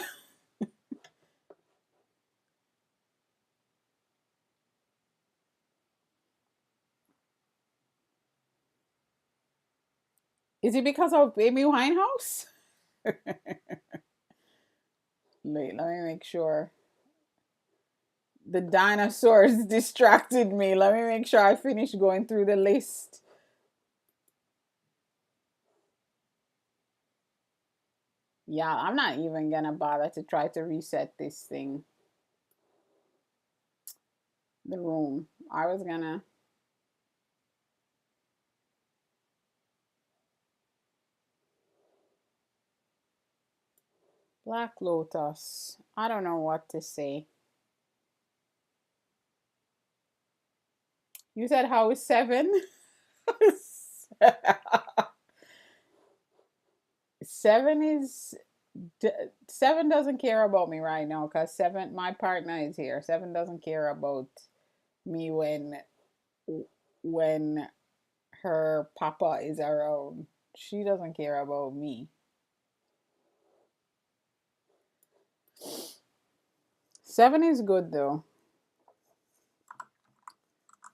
Is it because of Amy Winehouse? Wait, let me make sure. The dinosaurs distracted me. Let me make sure I finish going through the list. Yeah, I'm not even gonna bother to try to reset this thing. The room. I was gonna. Black Lotus. I don't know what to say. You said how is 7? 7 is 7 doesn't care about me right now because 7, my partner is here. 7 doesn't care about me when her papa is around. She doesn't care about me. 7 is good though.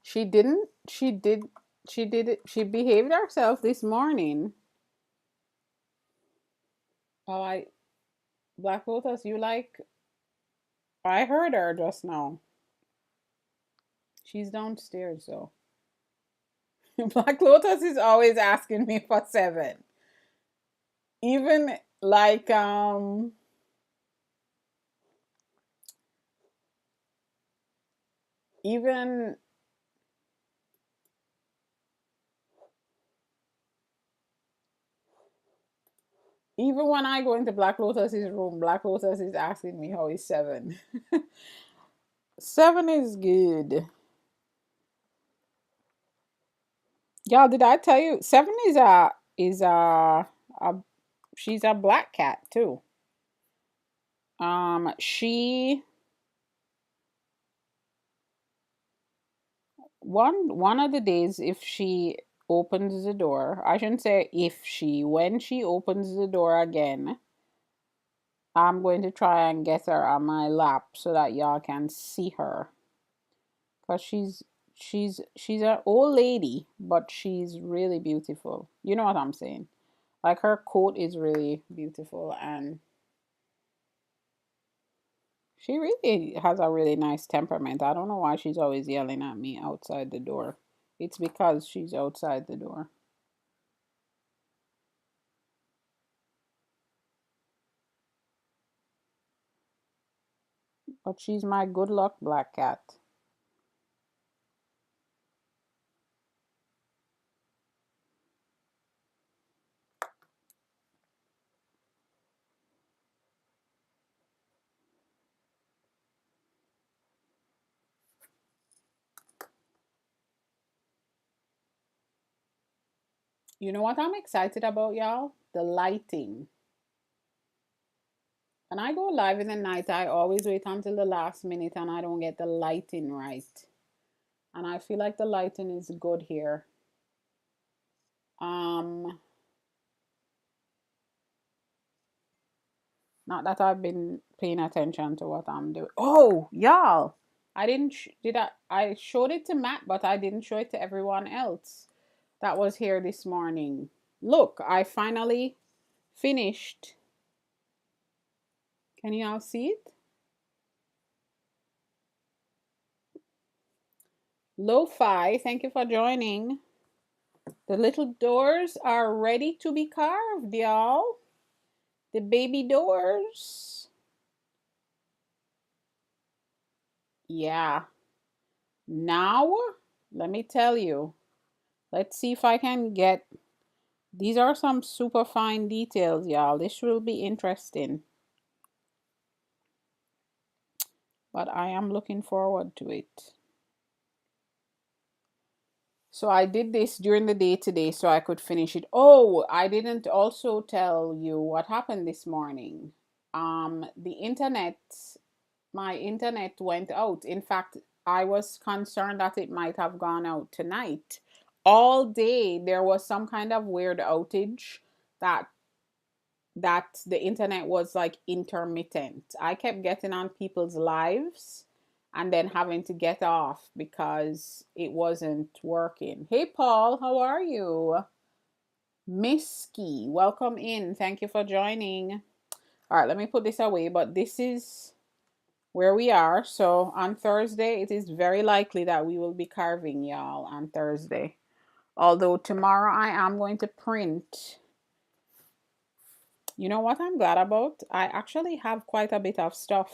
She didn't. She did. She did it. She behaved herself this morning. Oh, I Black Lotus. You like? I heard her just now. She's downstairs though. Black Lotus is always asking me for 7. Even like even even when I go into Black Lotus's room, Black Lotus is asking me how is 7. 7 is good. Y'all, did I tell you 7 a she's a black cat too. She one of the days if she opens the door, I shouldn't say if she, when she opens the door again, I'm going to try and get her on my lap so that y'all can see her. Cause she's an old lady, but she's really beautiful. You know what I'm saying? Like her coat is really beautiful and she really has a really nice temperament. I don't know why she's always yelling at me outside the door. It's because she's outside the door. But she's my good luck black cat. You know what I'm excited about, y'all? The lighting. When I go live in the night, I always wait until the last minute and I don't get the lighting right. And I feel like the lighting is good here. Um, Not that I've been paying attention to what I'm doing. Oh, y'all. I didn't did I showed it to Matt, but I didn't show it to everyone else that was here this morning. Look, I finally finished. Can you all see it? Lo-fi, thank you for joining. The little doors are ready to be carved, y'all. The baby doors. Yeah. Now, let me tell you. Let's see if I can get... These are some super fine details, y'all. This will be interesting. But I am looking forward to it. So I did this during the day today so I could finish it. Oh, I didn't also tell you what happened this morning. The internet, my internet went out. In fact, I was concerned that it might have gone out tonight. All day there was some kind of weird outage that the internet was like intermittent. I kept getting on people's lives and then having to get off because it wasn't working. Hey Paul, how are you? Misky, welcome in. Thank you for joining. All right, let me put this away, but this is where we are. So on Thursday, it is very likely that we will be carving, y'all, on Thursday. Although tomorrow I am going to print. You know what I'm glad about? I actually have quite a bit of stuff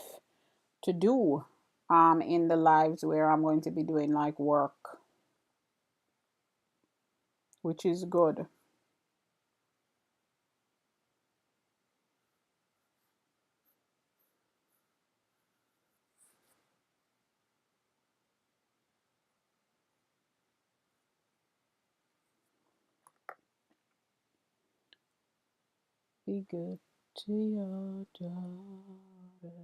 to do in the lives where I'm going to be doing like work, which is good. Be good to your daughter.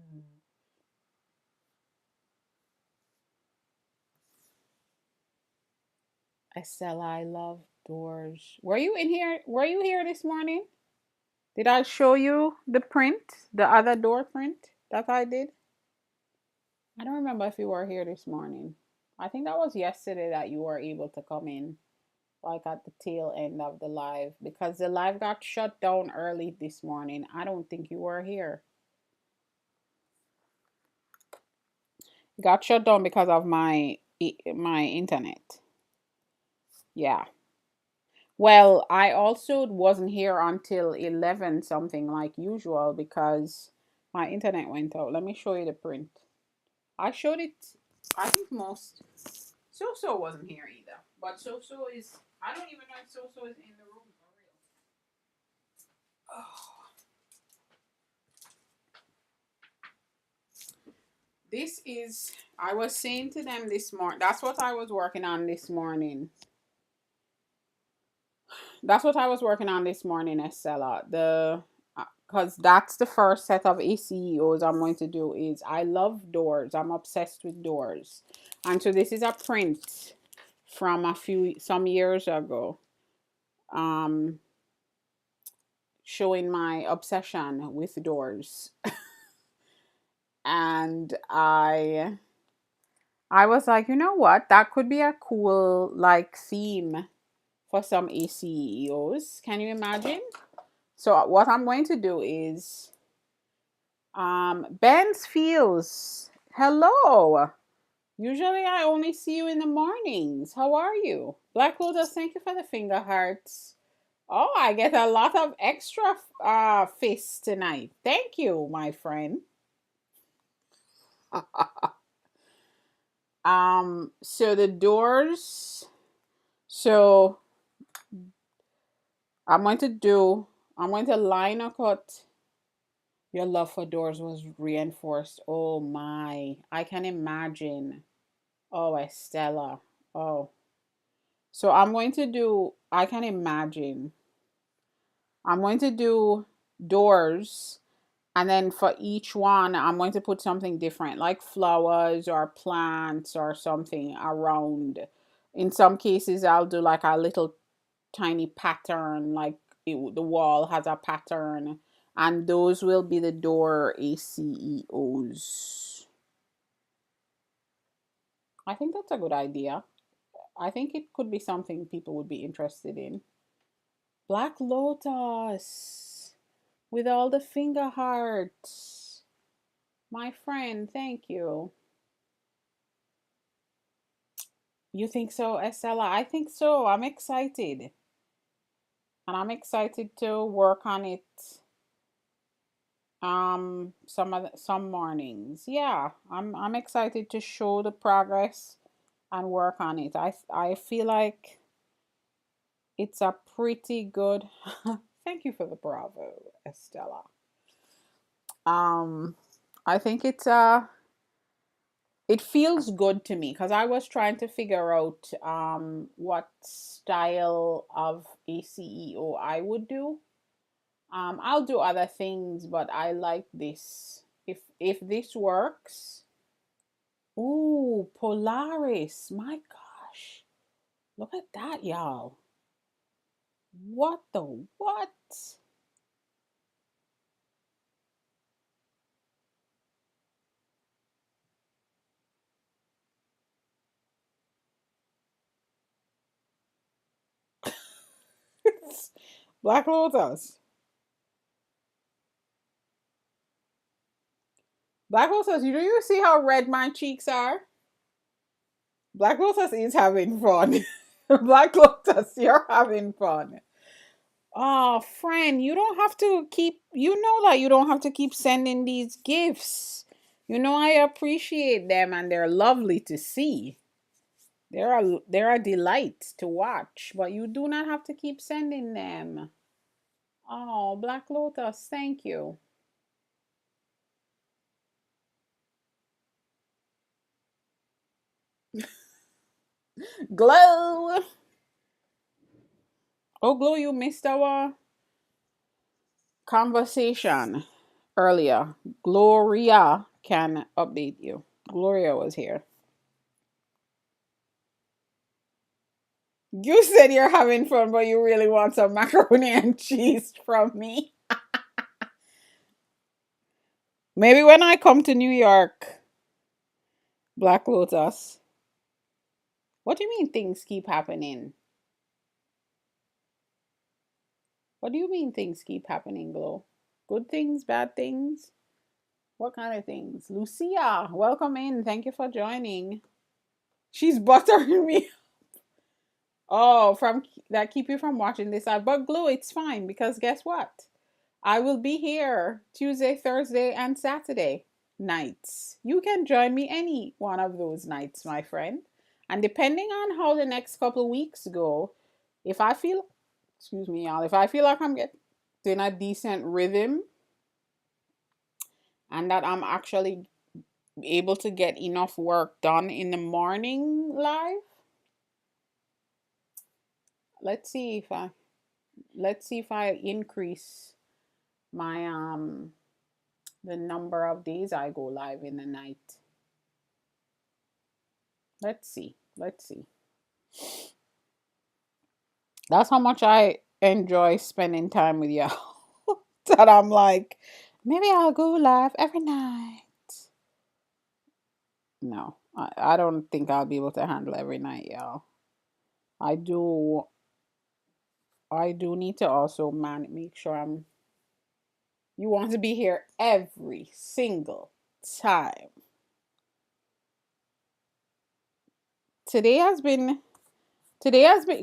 Estella, I love doors. Were you in here? Were you here this morning? Did I show you the print, the other door print that I did? I don't remember if you were here this morning. I think that was yesterday that you were able to come in, like at the tail end of the live, because the live got shut down early this morning. I don't think you were here. It got shut down because of my internet. Yeah. Well, I also wasn't here until 11 something like usual because my internet went out. Let me show you the print. I showed it. I think most So wasn't here either. But So is, I don't even know if So is in the room for real. Oh, this is, I was saying to them this morning, that's what I was working on this morning. That's what I was working on this morning, Estella. Because that's the first set of ACEOs I'm going to do. Is I love doors. I'm obsessed with doors. And so this is a print from some years ago. Showing my obsession with doors. And I was like, you know what? That could be a cool like theme for some ACEOs. Can you imagine? So what I'm going to do is Ben's Fields. Hello. Usually I only see you in the mornings. How are you? Black Lotus, thank you for the finger hearts. Oh, I get a lot of extra fists tonight. Thank you, my friend. So the doors. So I'm going to do. I'm going to line cut. Your love for doors was reinforced. Oh my! I can imagine. Oh, Estella. Oh. So I'm going to do. I can imagine. I'm going to do doors. And then for each one, I'm going to put something different, like flowers or plants or something around. In some cases, I'll do like a little tiny pattern, like the wall has a pattern. And those will be the door ACEOs. I think that's a good idea. I think it could be something people would be interested in. Black Lotus with all the finger hearts. My friend, thank you. You think so, Estella? I think so. I'm excited. And I'm excited to work on it some mornings. Yeah, I'm excited to show the progress and work on it. I feel like it's a pretty good thank you for the bravo, Estella. Um I think it feels good to me because I was trying to figure out what style of ACEO I would do. I'll do other things, but I like this. If this works, ooh, Polaris! My gosh, look at that, y'all! What the what? Black Lotus. Black Lotus. Do you see how red my cheeks are? Black Lotus is having fun. Black Lotus, you're having fun. Oh, friend, you don't have to keep, you know that you don't have to keep sending these gifts. You know, I appreciate them and they're lovely to see. They're a delight to watch, but you do not have to keep sending them. Oh, Black Lotus, thank you. Glow. Oh, Glow, you missed our conversation earlier. Gloria can update you. Gloria was here. You said you're having fun, but you really want some macaroni and cheese from me. Maybe when I come to New York, Black Lotus. What do you mean things keep happening? What do you mean things keep happening, Glow? Good things, bad things? What kind of things? Lucia, welcome in. Thank you for joining. She's buttering me. Oh, from that keep you from watching this. But Glow, it's fine because guess what? I will be here Tuesday, Thursday, and Saturday nights. You can join me any one of those nights, my friend. And depending on how the next couple of weeks go, if I feel, excuse me, y'all, if I feel like I'm getting a decent rhythm and that I'm actually able to get enough work done in the morning live, let's see if I increase my the number of days I go live in the night. Let's see. Let's see. That's how much I enjoy spending time with y'all. That I'm like, maybe I'll go live every night. No, I don't think I'll be able to handle every night, y'all. I do I do need to also make sure I'm you want to be here every single time. Today has been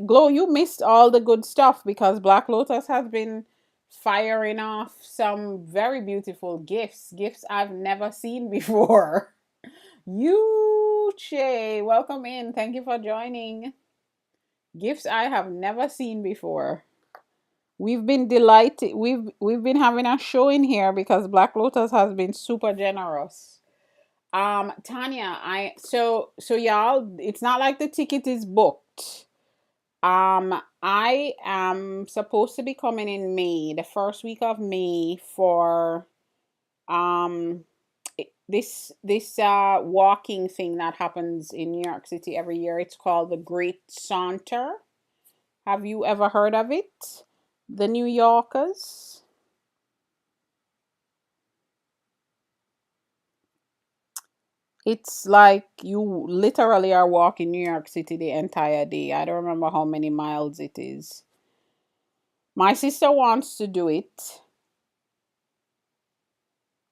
Glow, you missed all the good stuff because Black Lotus has been firing off some very beautiful gifts I've never seen before. Yuche, welcome in. Thank you for joining. Gifts I have never seen before. We've been delighted. We've been having a show in here because Black Lotus has been super generous. Tanya, so y'all, it's not like the ticket is booked. I am supposed to be coming in May, the first week of May for um this walking thing that happens in New York City every year. It's called the Great Saunter. Have you ever heard of it? The New Yorkers? It's like you literally are walking New York City the entire day. I don't remember how many miles it is. My sister wants to do it,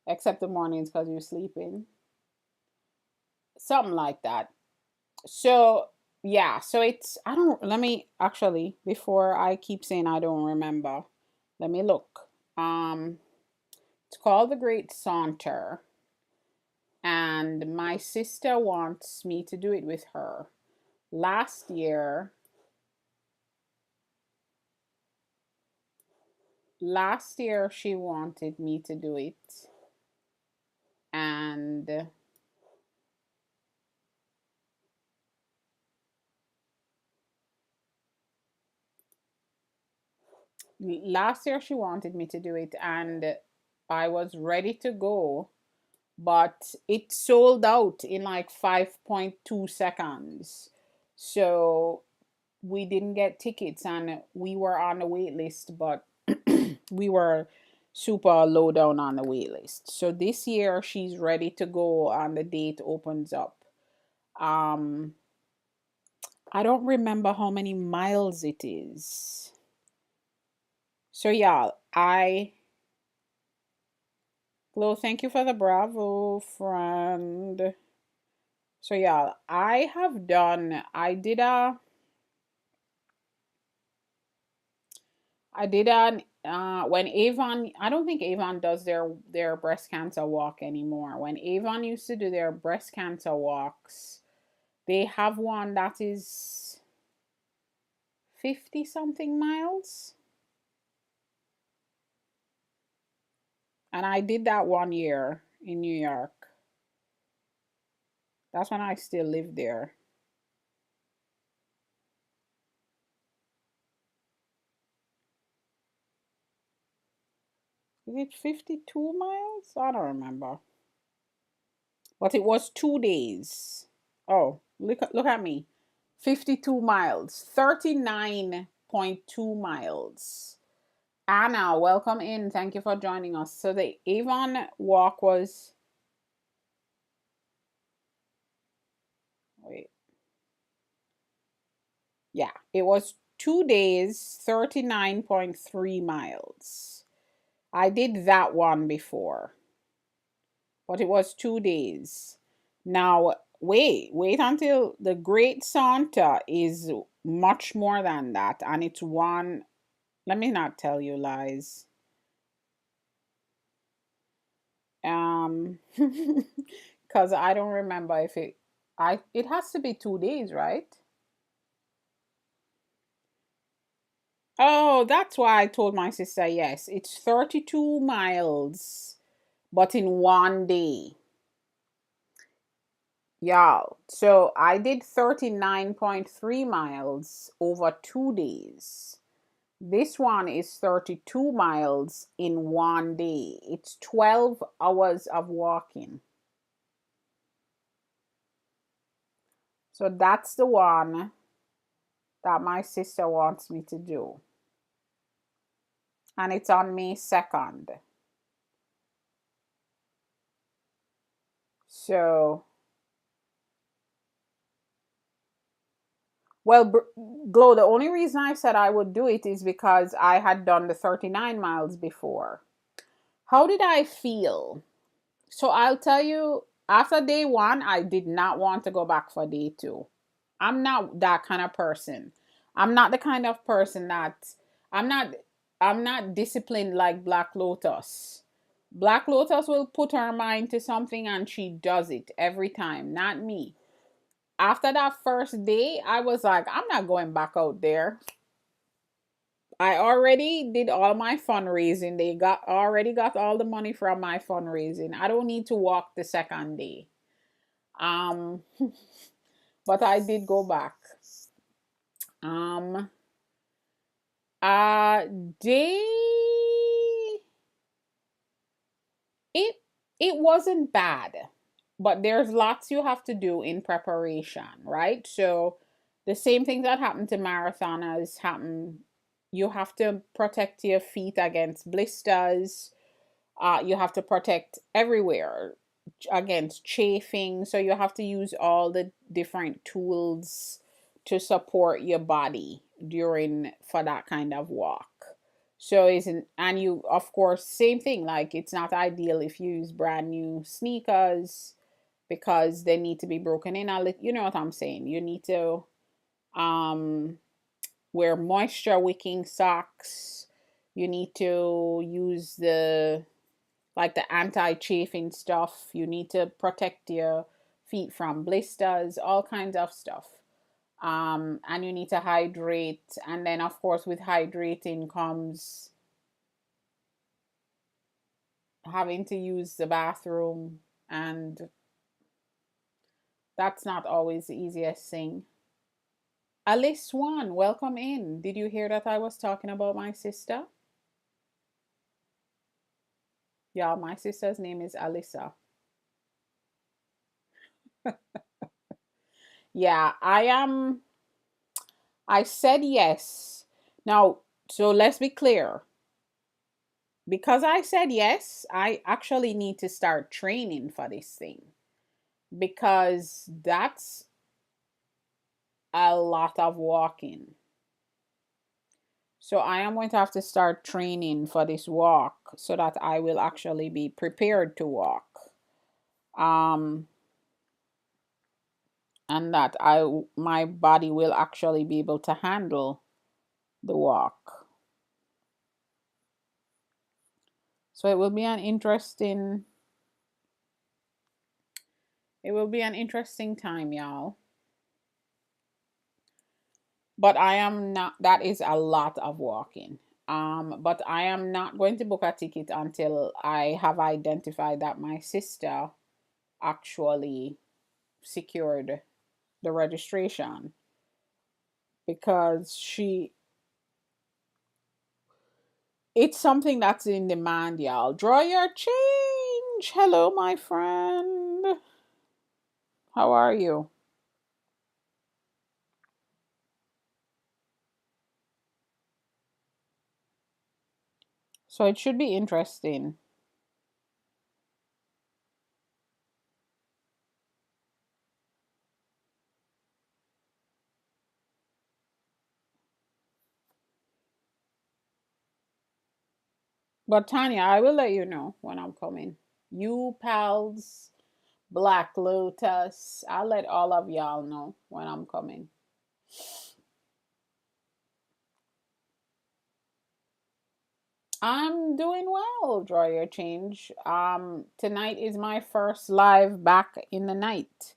except the mornings because you're sleeping. Something like that. So, yeah, so it's, I don't, let me actually, before I keep saying I don't remember, let me look. It's called The Great Saunter, and my sister wants me to do it with her. Last year, she wanted me to do it, and last year she wanted me to do it, and I was ready to go, but it sold out in like 5.2 seconds. So we didn't get tickets, and we were on the wait list, but we were super low down on the wait list. So this year she's ready to go and the date opens up. Um I don't remember how many miles it is. So yeah, Flo, thank you for the bravo, friend. So yeah, I did an when Avon, I don't think Avon does their breast cancer walk anymore. When Avon used to do their breast cancer walks, they have one that is 50 something miles. And I did that 1 year in New York. That's when I still lived there. Is it 52 miles? I don't remember. But it was 2 days. Oh, look at me. 52 miles. 39.2 miles. Anna, welcome in. Thank you for joining us. So the Avon walk was, wait, yeah, it was 2 days, 39.3 miles. I did that one before, but it was 2 days. Now, wait until the Great Santa is much more than that, and it's one. Let me not tell you lies. Because I don't remember if it has to be 2 days, right? Oh, that's why I told my sister yes. It's 32 miles, but in 1 day. Y'all. So I did 39.3 miles over 2 days. This one is 32 miles in 1 day. It's 12 hours of walking. So that's the one that my sister wants me to do. And it's on May 2nd. So, well, Glow, the only reason I said I would do it is because I had done the 39 miles before. How did I feel? So I'll tell you, after day one, I did not want to go back for day two. I'm not that kind of person. I'm not the kind of person that I'm not I'm not disciplined like Black Lotus. Black Lotus will put her mind to something and she does it every time, not me. After that first day, I was like, I'm not going back out there. I already did all my fundraising. They got already got all the money from my fundraising. I don't need to walk the second day. Um, but I did go back. Um, uh, day it it wasn't bad, but there's lots you have to do in preparation, right? So the same thing that happened to marathoners happen. You have to protect your feet against blisters. You have to protect everywhere against chafing. So you have to use all the different tools to support your body during for that kind of walk. So isn't and you of course same thing, like it's not ideal if you use brand new sneakers because they need to be broken in a little, you know what I'm saying. You need to um wear moisture wicking socks. You need to use the like the anti-chafing stuff. You need to protect your feet from blisters, all kinds of stuff. And you need to hydrate. And then, of course, with hydrating comes having to use the bathroom, and that's not always the easiest thing. Alice Swan, welcome in. Did you hear that I was talking about my sister? Yeah, my sister's name is Alyssa. Yeah, I am. I said yes. Now, so let's be clear. Because I said yes, I actually need to start training for this thing because that's a lot of walking. So I am going to have to start training for this walk so that I will actually be prepared to walk. Um and that I my body will actually be able to handle the walk. So it will be an interesting time, y'all. But I am not, that is a lot of walking. But I am not going to book a ticket until I have identified that my sister actually secured the registration because it's something that's in demand, y'all. Draw your change. Hello, my friend. How are you? So it should be interesting. But Tanya, I will let you know when I'm coming. You pals, Black Lotus. I'll let all of y'all know when I'm coming. I'm doing well, Draw Your Change. Tonight is my first live back in the night.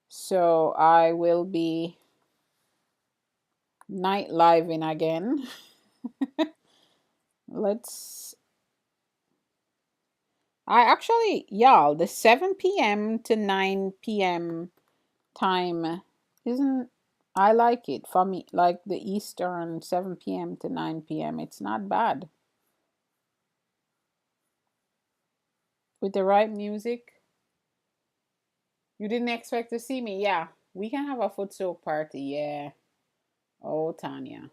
So I will be night living again. Let's I actually y'all, the 7 p.m. to 9 p.m. time isn't I like it for me, like the Eastern 7 p.m. to 9 p.m. It's not bad with the right music. You didn't expect to see me. Yeah, we can have a foot soak party. Yeah. Oh, Tanya.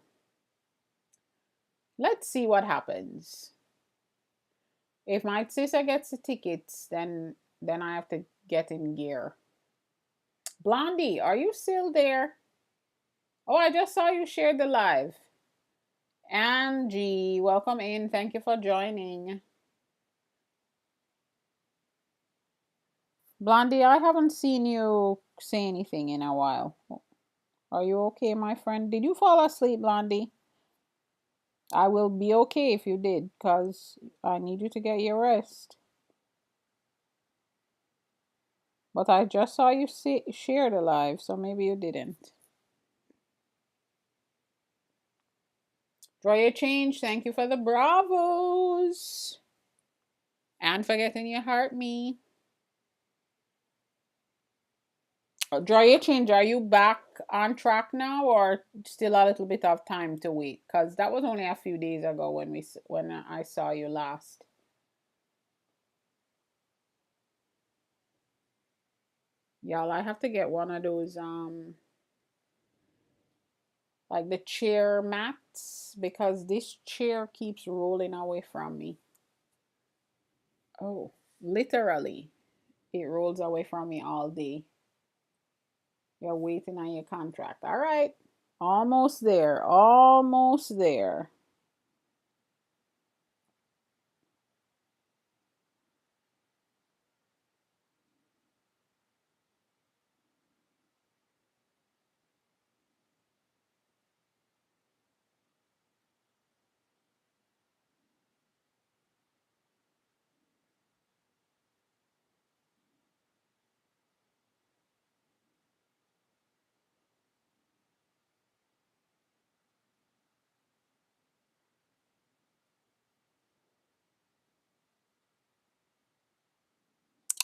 Let's see what happens. If my sister gets the tickets, then I have to get in gear. Blondie, are you still there? Oh, I just saw you share the live. Angie, welcome in. Thank you for joining. Blondie, I haven't seen you say anything in a while. Are you okay, my friend? Did you fall asleep, Blondie? I will be okay if you did, because I need you to get your rest. But I just saw you share the live, so maybe you didn't. Draw your change. Thank you for the bravos. And for getting your heart me. Draw your change. Are you back on track now, or still a little bit of time to wait? Because that was only a few days ago when I saw you last. Y'all, I have to get one of those like the chair mats, because this chair keeps rolling away from me. Oh, literally, it rolls away from me all day. You're waiting on your contract. All right. Almost there. Almost there.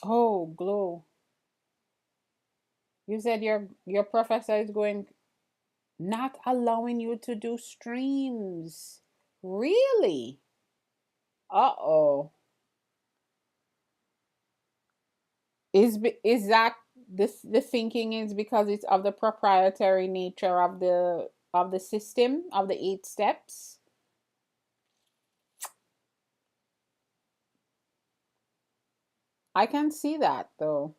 Oh, Glow. You said your professor is going not allowing you to do streams. Really? Uh-oh. Is that the thinking is because it's of the proprietary nature of the system of the 8 steps? I can see that though.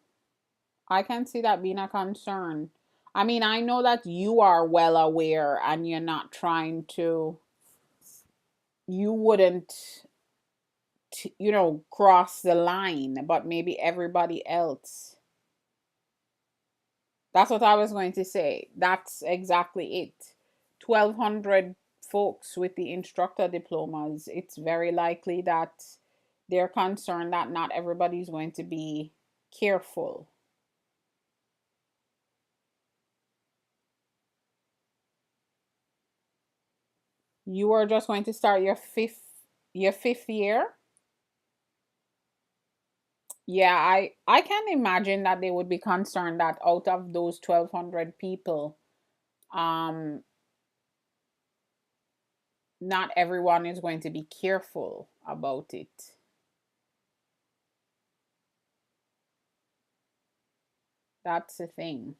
I can see that being a concern. I mean, I know that you are well aware and you're not trying to, you wouldn't, cross the line, but maybe everybody else. That's what I was going to say. That's exactly it. 1,200 folks with the instructor diplomas, it's very likely that they're concerned that not everybody's going to be careful. You are just going to start your fifth year. Yeah, I can imagine that they would be concerned that out of those 1,200 people, um not everyone is going to be careful about it. That's the thing.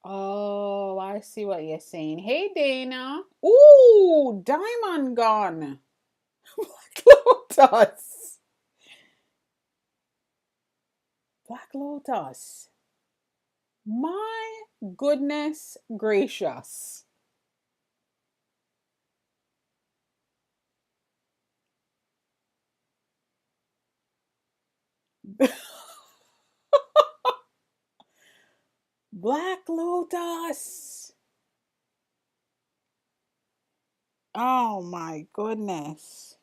Oh, I see what you're saying. Hey, Dana. Ooh, diamond gone. Black Lotus. Black Lotus. My goodness gracious. Black Lotus. Oh my goodness.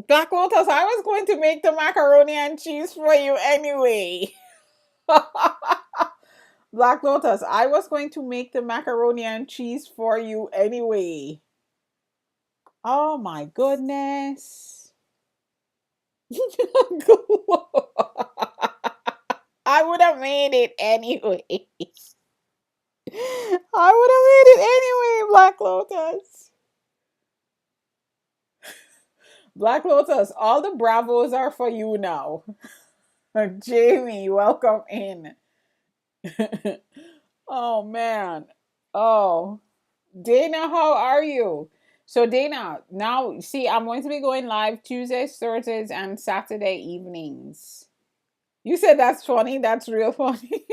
Black Lotus, I was going to make the macaroni and cheese for you anyway. Black Lotus, I was going to make the macaroni and cheese for you anyway. Oh my goodness. I would have made it anyway. I would have made it anyway, Black Lotus. Black Lotus, all the bravos are for you now. Jamie, welcome in. Oh man. Oh, Dana, how are you? So Dana, now see, I'm going to be going live Tuesdays, Thursdays, and Saturday evenings. You said that's funny. That's real funny.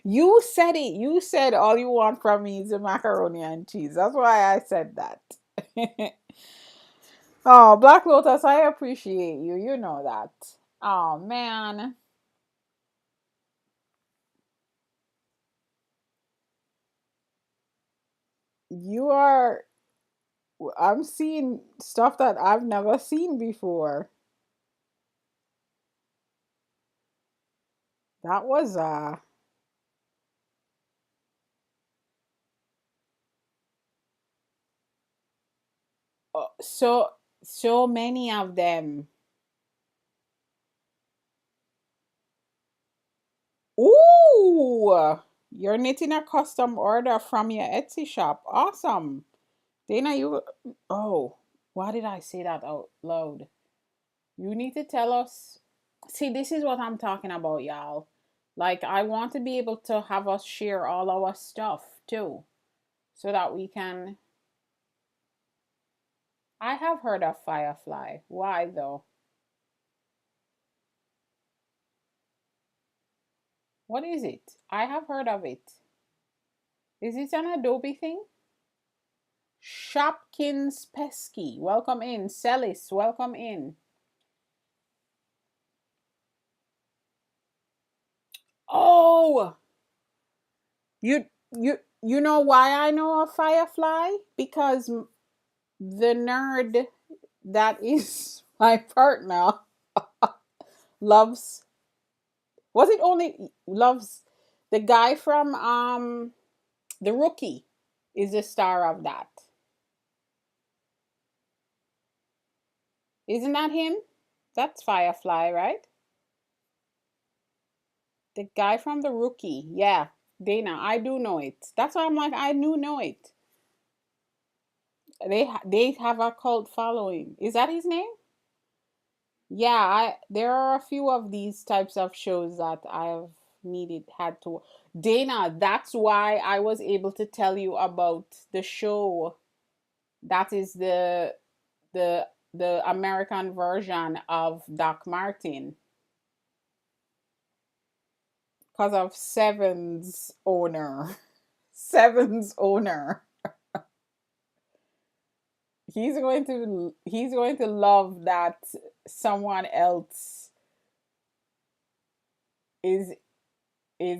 You said it. You said all you want from me is a macaroni and cheese. That's why I said that. Oh, Black Lotus, I appreciate you. You know that. Oh man. You are I'm seeing stuff that I've never seen before. That was so so many of them. Ooh, you're knitting a custom order from your Etsy shop. Awesome. Dana, you oh, why did I say that out loud? You need to tell us. See, this is what I'm talking about, y'all. Like, I want to be able to have us share all our stuff too, so that we can. I have heard of Firefly. Why though? What is it? I have heard of it. Is it an Adobe thing? Shopkins Pesky, welcome in. Celis, welcome in. Oh, you know why I know of Firefly? Because the nerd that is my partner loves. Was it only loves the guy from the Rookie is the star of that? Isn't that him? That's Firefly, right? The guy from the Rookie. Yeah, Dana, I do know it. That's why I'm like I do know it. They have a cult following. Is that his name? Yeah, I there are a few of these types of shows that I've needed had to. Dana, that's why I was able to tell you about the show that is the American version of Doc Martin because of Seven's owner. Seven's owner. He's going to love that someone else is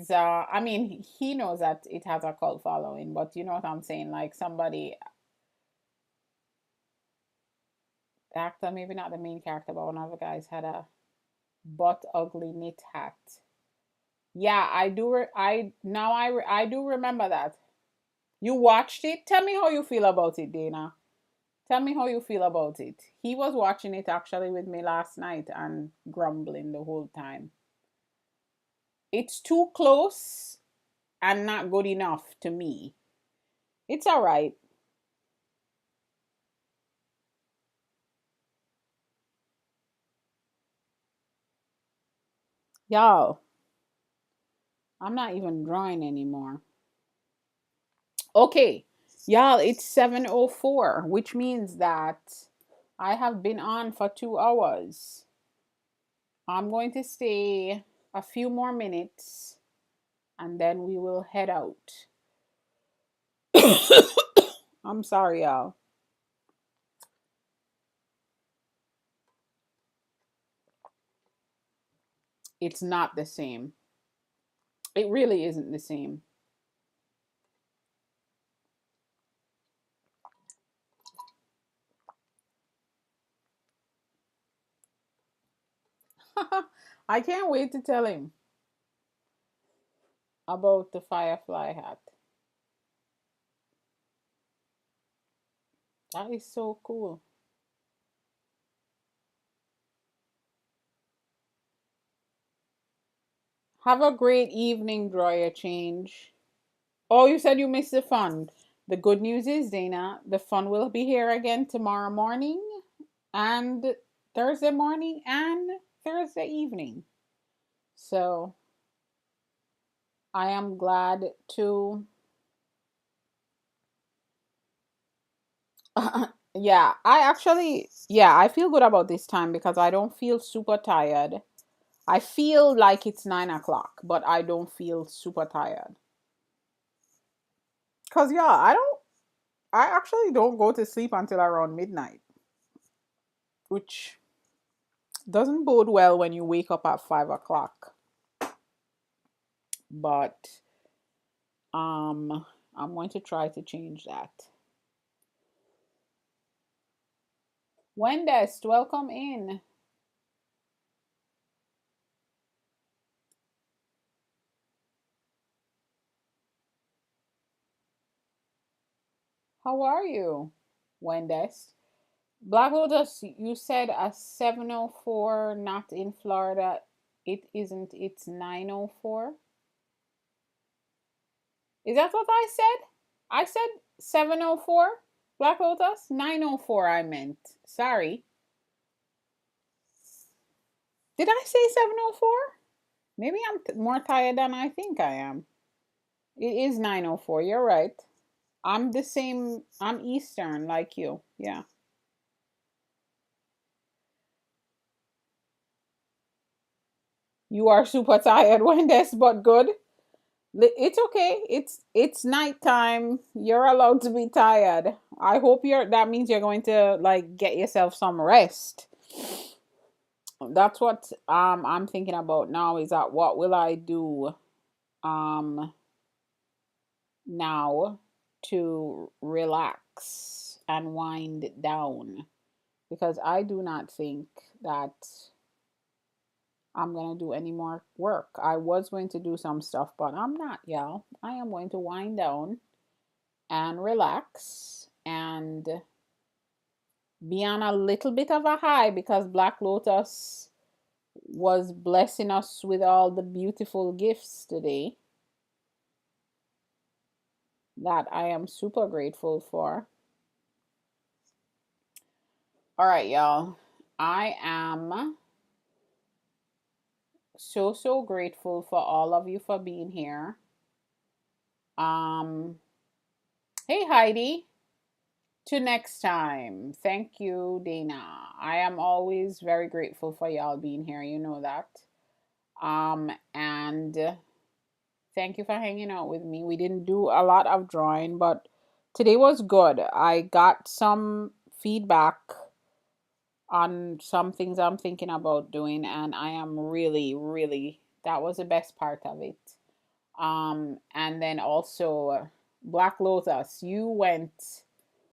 I mean he knows that it has a cult following, but you know what I'm saying, like somebody actor, maybe not the main character, but one of the guys had a butt ugly knit hat. Yeah, I do I now I do remember that. You watched it? Tell me how you feel about it, Dana. Tell me how you feel about it. He was watching it actually with me last night and grumbling the whole time. It's too close and not good enough to me. It's all right. Y'all, I'm not even drawing anymore. Okay, y'all, it's 7:04, which means that I have been on for 2 hours. I'm going to stay a few more minutes and then we will head out. I'm sorry, y'all. It's not the same. It really isn't the same. I can't wait to tell him about the Firefly hat. That is so cool. Have a great evening, Dryer Change. Oh, you said you missed the fun. The good news is, Dana, the fun will be here again tomorrow morning and Thursday morning and Thursday evening. So I am glad to yeah, I feel good about this time because I don't feel super tired. I feel like it's 9 o'clock, but I don't feel super tired. Cause yeah, I actually don't go to sleep until around midnight, which doesn't bode well when you wake up at 5 o'clock. But I'm going to try to change that. Wendest, welcome in. How are you, Wendest? Black Lotus, you said a 7:04, not in Florida. It isn't, it's 9:04. Is that what I said? I said 7:04, Black Lotus? 9:04 I meant. Sorry. Did I say 7:04? Maybe I'm more tired than I think I am. It is 9:04. You're right. I'm the same. I'm Eastern like you. Yeah. You are super tired, Wendes, but good. It's okay. It's nighttime. You're allowed to be tired. I hope that means you're going to like get yourself some rest. That's what I'm thinking about now is that what will I do um now to relax and wind down, because I do not think that I'm going to do any more work. I was going to do some stuff, but I'm not, y'all. I am going to wind down and relax and be on a little bit of a high because Black Lotus was blessing us with all the beautiful gifts today that I am super grateful for. All right, y'all. I am so grateful for all of you for being here. Um hey Heidi, to next time. Thank you, Dana. I am always very grateful for y'all being here. You know that. And thank you for hanging out with me. We didn't do a lot of drawing, but today was good. I got some feedback on some things I'm thinking about doing, and I am really, that was the best part of it. And then also Black Lotus, you went